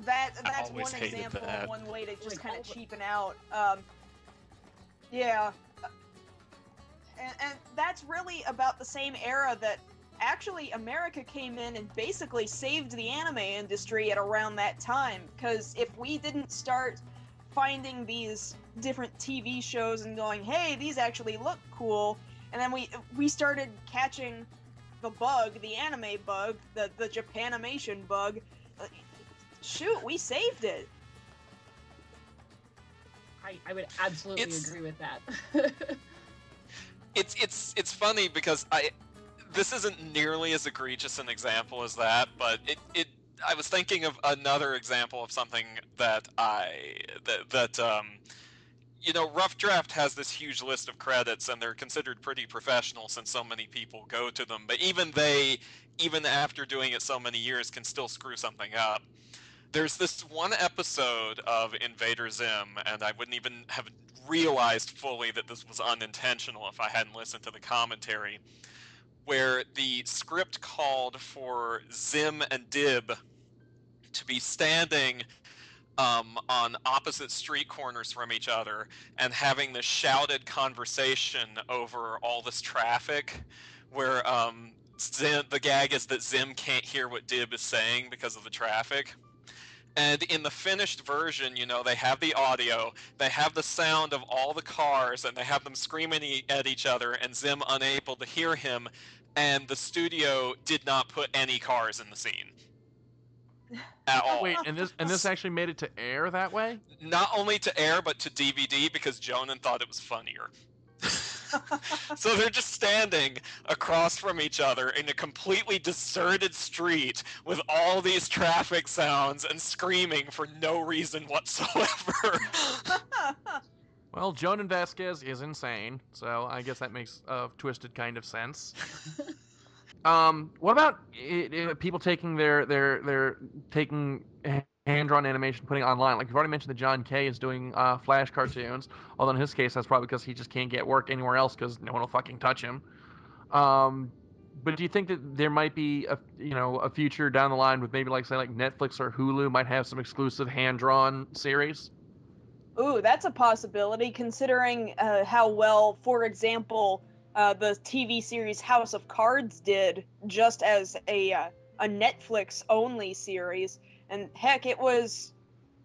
that's one hated example that. of one way to just kind of cheapen out. And that's really about the same era that actually America came in and basically saved the anime industry at around that time, because if we didn't start finding these different TV shows and going, hey, these actually look cool, and then we started catching the bug, the anime bug, the Japanimation bug, shoot, we saved it. I would absolutely agree with that. It's funny because this isn't nearly as egregious an example as that, but I was thinking of another example of something that you know, Rough Draft has this huge list of credits, and they're considered pretty professional since so many people go to them. But even they, even after doing it so many years, can still screw something up. There's this one episode of Invader Zim, and I wouldn't even have realized fully that this was unintentional if I hadn't listened to the commentary, where the script called for Zim and Dib to be standing on opposite street corners from each other and having this shouted conversation over all this traffic, where the gag is that Zim can't hear what Dib is saying because of the traffic. And in the finished version, you know, they have the audio, they have the sound of all the cars, and they have them screaming at each other, and Zim unable to hear him, and the studio did not put any cars in the scene. At all. Wait, and this actually made it to air that way? Not only to air, but to DVD, because Jonan thought it was funnier. So they're just standing across from each other in a completely deserted street with all these traffic sounds and screaming for no reason whatsoever. Well, Jonan Vasquez is insane, so I guess that makes a twisted kind of sense. What about people taking their taking hand-drawn animation, putting it online? Like you've already mentioned that John Kay is doing Flash cartoons, although in his case that's probably because he just can't get work anywhere else because no one will fucking touch him. But do you think that there might be a future down the line with maybe like Netflix or Hulu might have some exclusive hand-drawn series? Ooh, that's a possibility, considering how well, for example, the TV series House of Cards did, just as a Netflix-only series. And heck, it was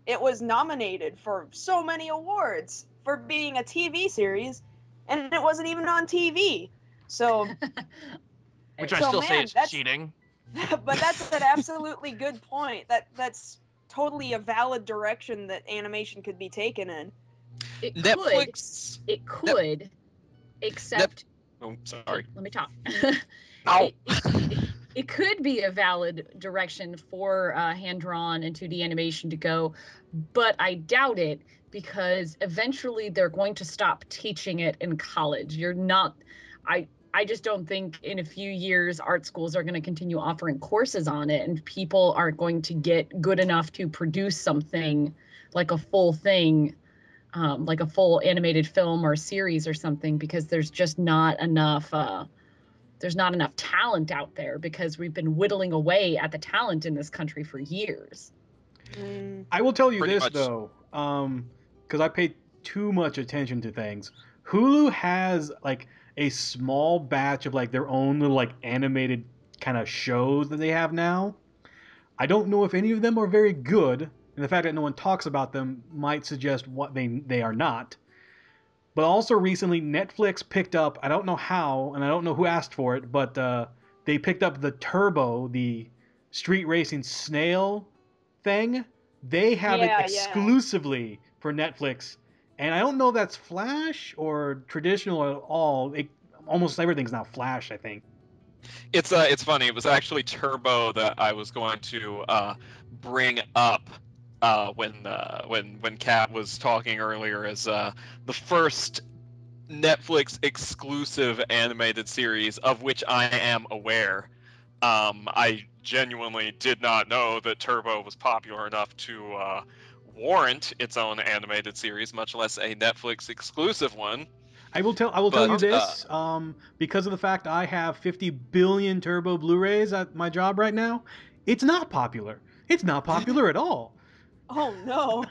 nominated for so many awards for being a TV series, and it wasn't even on TV. So, which I still say is cheating. But that's an absolutely good point. That's totally a valid direction that animation could be taken in. Netflix. It could, except. Oh, sorry. Let me talk. No. It could be a valid direction for hand-drawn and 2D animation to go, but I doubt it because eventually they're going to stop teaching it in college. I just don't think in a few years art schools are going to continue offering courses on it, and people are going to get good enough to produce something like a full thing, like a full animated film or series or something, because there's just not enough. There's not enough talent out there because we've been whittling away at the talent in this country for years. I will tell you Pretty this much. though, because I pay too much attention to things. Hulu has like a small batch of like their own little like animated kind of shows that they have now. I don't know if any of them are very good, and the fact that no one talks about them might suggest what they are not. But also recently, Netflix picked up, I don't know how, and I don't know who asked for it, but they picked up the Turbo, the street racing snail thing. They have it exclusively for Netflix. And I don't know if that's Flash or traditional at all. Almost everything's now Flash, I think. It's funny. It was actually Turbo that I was going to bring up when Kat was talking earlier as the first Netflix exclusive animated series of which I am aware. I genuinely did not know that Turbo was popular enough to warrant its own animated series, much less a Netflix exclusive one. I will tell you this, because of the fact I have 50 billion Turbo Blu-rays at my job right now, it's not popular. It's not popular at all. Oh no.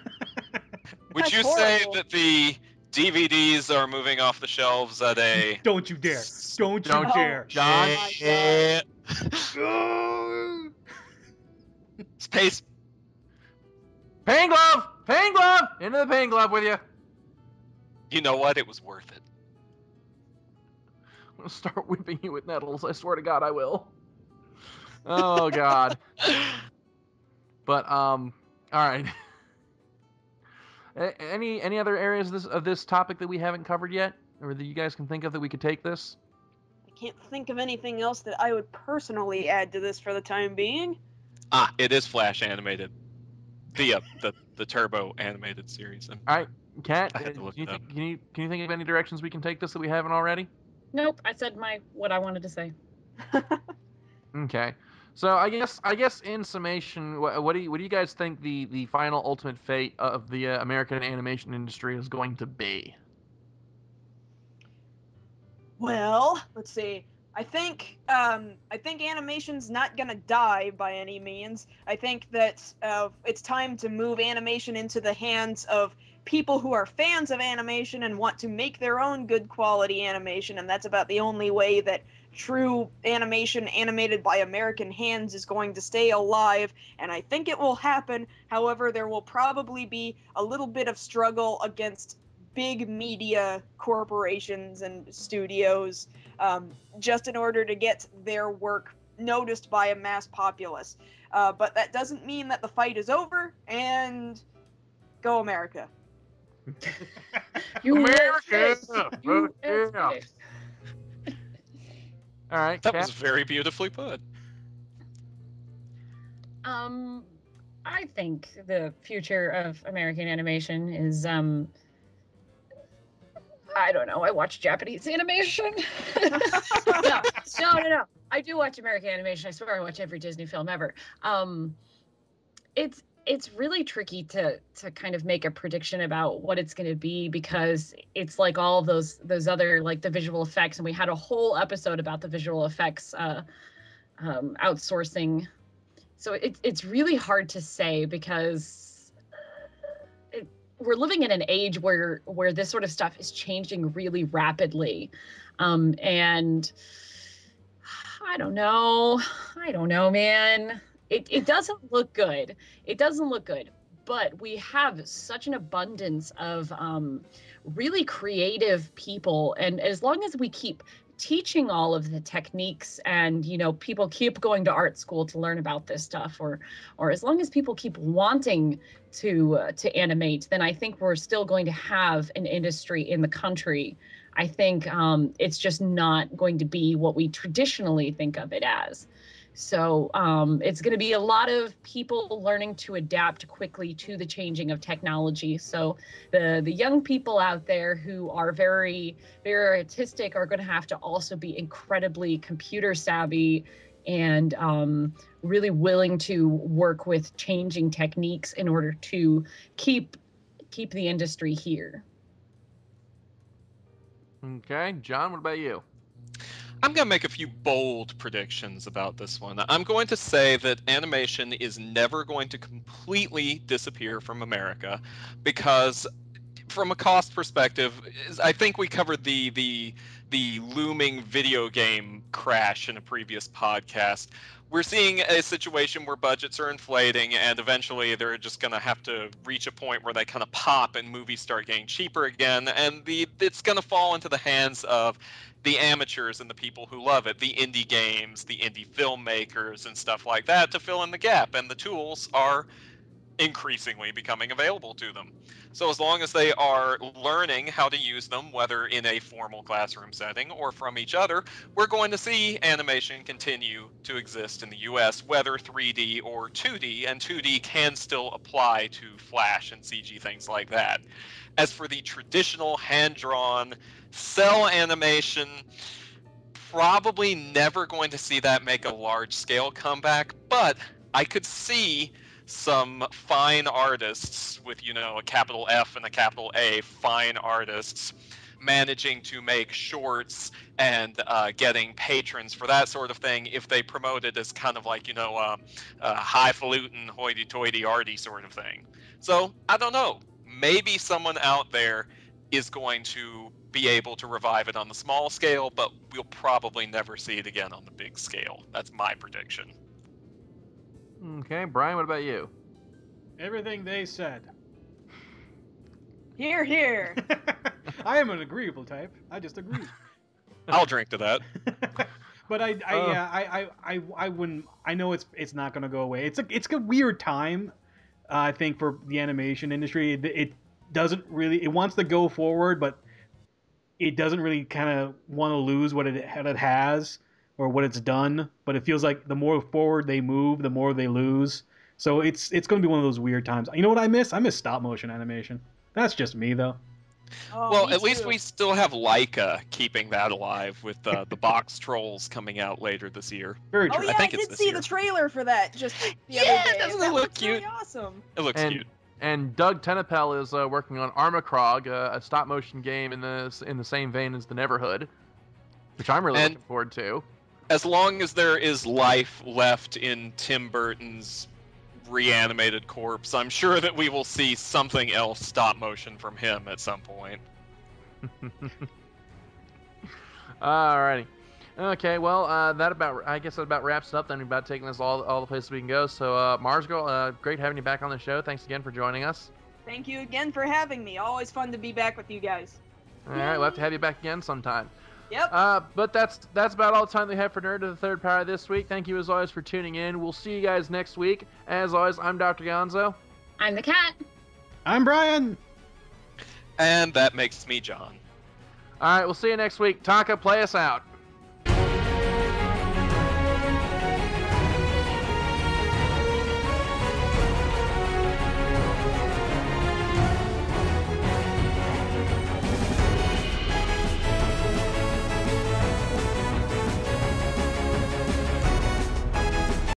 Would That's you horrible. say that the DVDs are moving off the shelves at a... Don't you dare. Don't you Don't dare. John. Oh my God. Space. Pain glove! Pain glove! Into the pain glove with you. You know what? It was worth it. I'm gonna start whipping you with nettles. I swear to God, I will. Oh God. But all right. Any other areas of this topic that we haven't covered yet, or that you guys can think of that we could take this? I can't think of anything else that I would personally add to this for the time being. It is Flash animated. The Turbo animated series. All right. Kat, I had to look it up. can you think of any directions we can take this that we haven't already? Nope, I said what I wanted to say. Okay. So I guess in summation, what do you guys think the final ultimate fate of the American animation industry is going to be? Well, let's see. I think animation's not gonna die by any means. I think that it's time to move animation into the hands of people who are fans of animation and want to make their own good quality animation, and that's about the only way that true animation animated by American hands is going to stay alive, and I think it will happen. However, there will probably be a little bit of struggle against big media corporations and studios, just in order to get their work noticed by a mass populace. But that doesn't mean that the fight is over, and go America. America! USA. Yeah. All right, That Kat? was very beautifully put. I think the future of American animation is I don't know. I watch Japanese animation. No. I do watch American animation. I swear I watch every Disney film ever. It's really tricky to kind of make a prediction about what it's going to be, because it's like all of those other, like the visual effects, and we had a whole episode about the visual effects outsourcing. So it's really hard to say, because we're living in an age where this sort of stuff is changing really rapidly, and I don't know, man. It doesn't look good. It doesn't look good. But we have such an abundance of really creative people, and as long as we keep teaching all of the techniques, and people keep going to art school to learn about this stuff, or as long as people keep wanting to animate, then I think we're still going to have an industry in the country. I think it's just not going to be what we traditionally think of it as. So it's going to be a lot of people learning to adapt quickly to the changing of technology. So the young people out there who are very, very artistic are going to have to also be incredibly computer savvy and really willing to work with changing techniques in order to keep the industry here. Okay, John, what about you? I'm going to make a few bold predictions about this one. I'm going to say that animation is never going to completely disappear from America, because from a cost perspective, I think we covered the looming video game crash in a previous podcast. We're seeing a situation where budgets are inflating, and eventually they're just going to have to reach a point where they kind of pop and movies start getting cheaper again, and it's going to fall into the hands of the amateurs and the people who love it, the indie games, the indie filmmakers and stuff like that, to fill in the gap, and the tools are increasingly becoming available to them. So as long as they are learning how to use them, whether in a formal classroom setting or from each other, we're going to see animation continue to exist in the US, whether 3D or 2D, and 2D can still apply to Flash and CG, things like that. As for the traditional hand-drawn cell animation, probably never going to see that make a large-scale comeback, but I could see some fine artists with, a capital F and a capital A, fine artists, managing to make shorts and getting patrons for that sort of thing if they promote it as kind of like, a highfalutin, hoity-toity, arty sort of thing. So, I don't know. Maybe someone out there is going to be able to revive it on the small scale, but we'll probably never see it again on the big scale. That's my prediction. Okay, Brian, what about you? Everything they said. Here, here. I am an agreeable type. I just agree. I'll drink to that. But I wouldn't. I know it's not going to go away. It's a weird time. I think for the animation industry, it doesn't really. It wants to go forward, but it doesn't really kind of want to lose what it has or what it's done. But it feels like the more forward they move, the more they lose. So it's going to be one of those weird times. You know what I miss? I miss stop motion animation. That's just me, though. Oh, Well, me at least too. we still have Leica keeping that alive with the box trolls coming out later this year. Very Oh true. yeah, I think it's did this see year. the trailer for that just the Yeah, other day. doesn't and it that look looks really cute? awesome. It looks cute. And Doug Tenapel is working on Armakrog, a stop motion game in the same vein as the Neverhood, which I'm really And- looking forward to. As long as there is life left in Tim Burton's reanimated corpse, I'm sure that we will see something else stop motion from him at some point. Alrighty. Okay, well, I guess that about wraps it up. Then we're about taking this all the places we can go. So, Marz Gurl, great having you back on the show. Thanks again for joining us. Thank you again for having me. Always fun to be back with you guys. All right, we'll have to have you back again sometime. Yep. But that's about all the time we have for Nerd of the Third Power this week. Thank you as always for tuning in. We'll see you guys next week. As always, I'm Dr. Gonzo. I'm the cat. I'm Brian. And that makes me John. All right, we'll see you next week. Taka, play us out.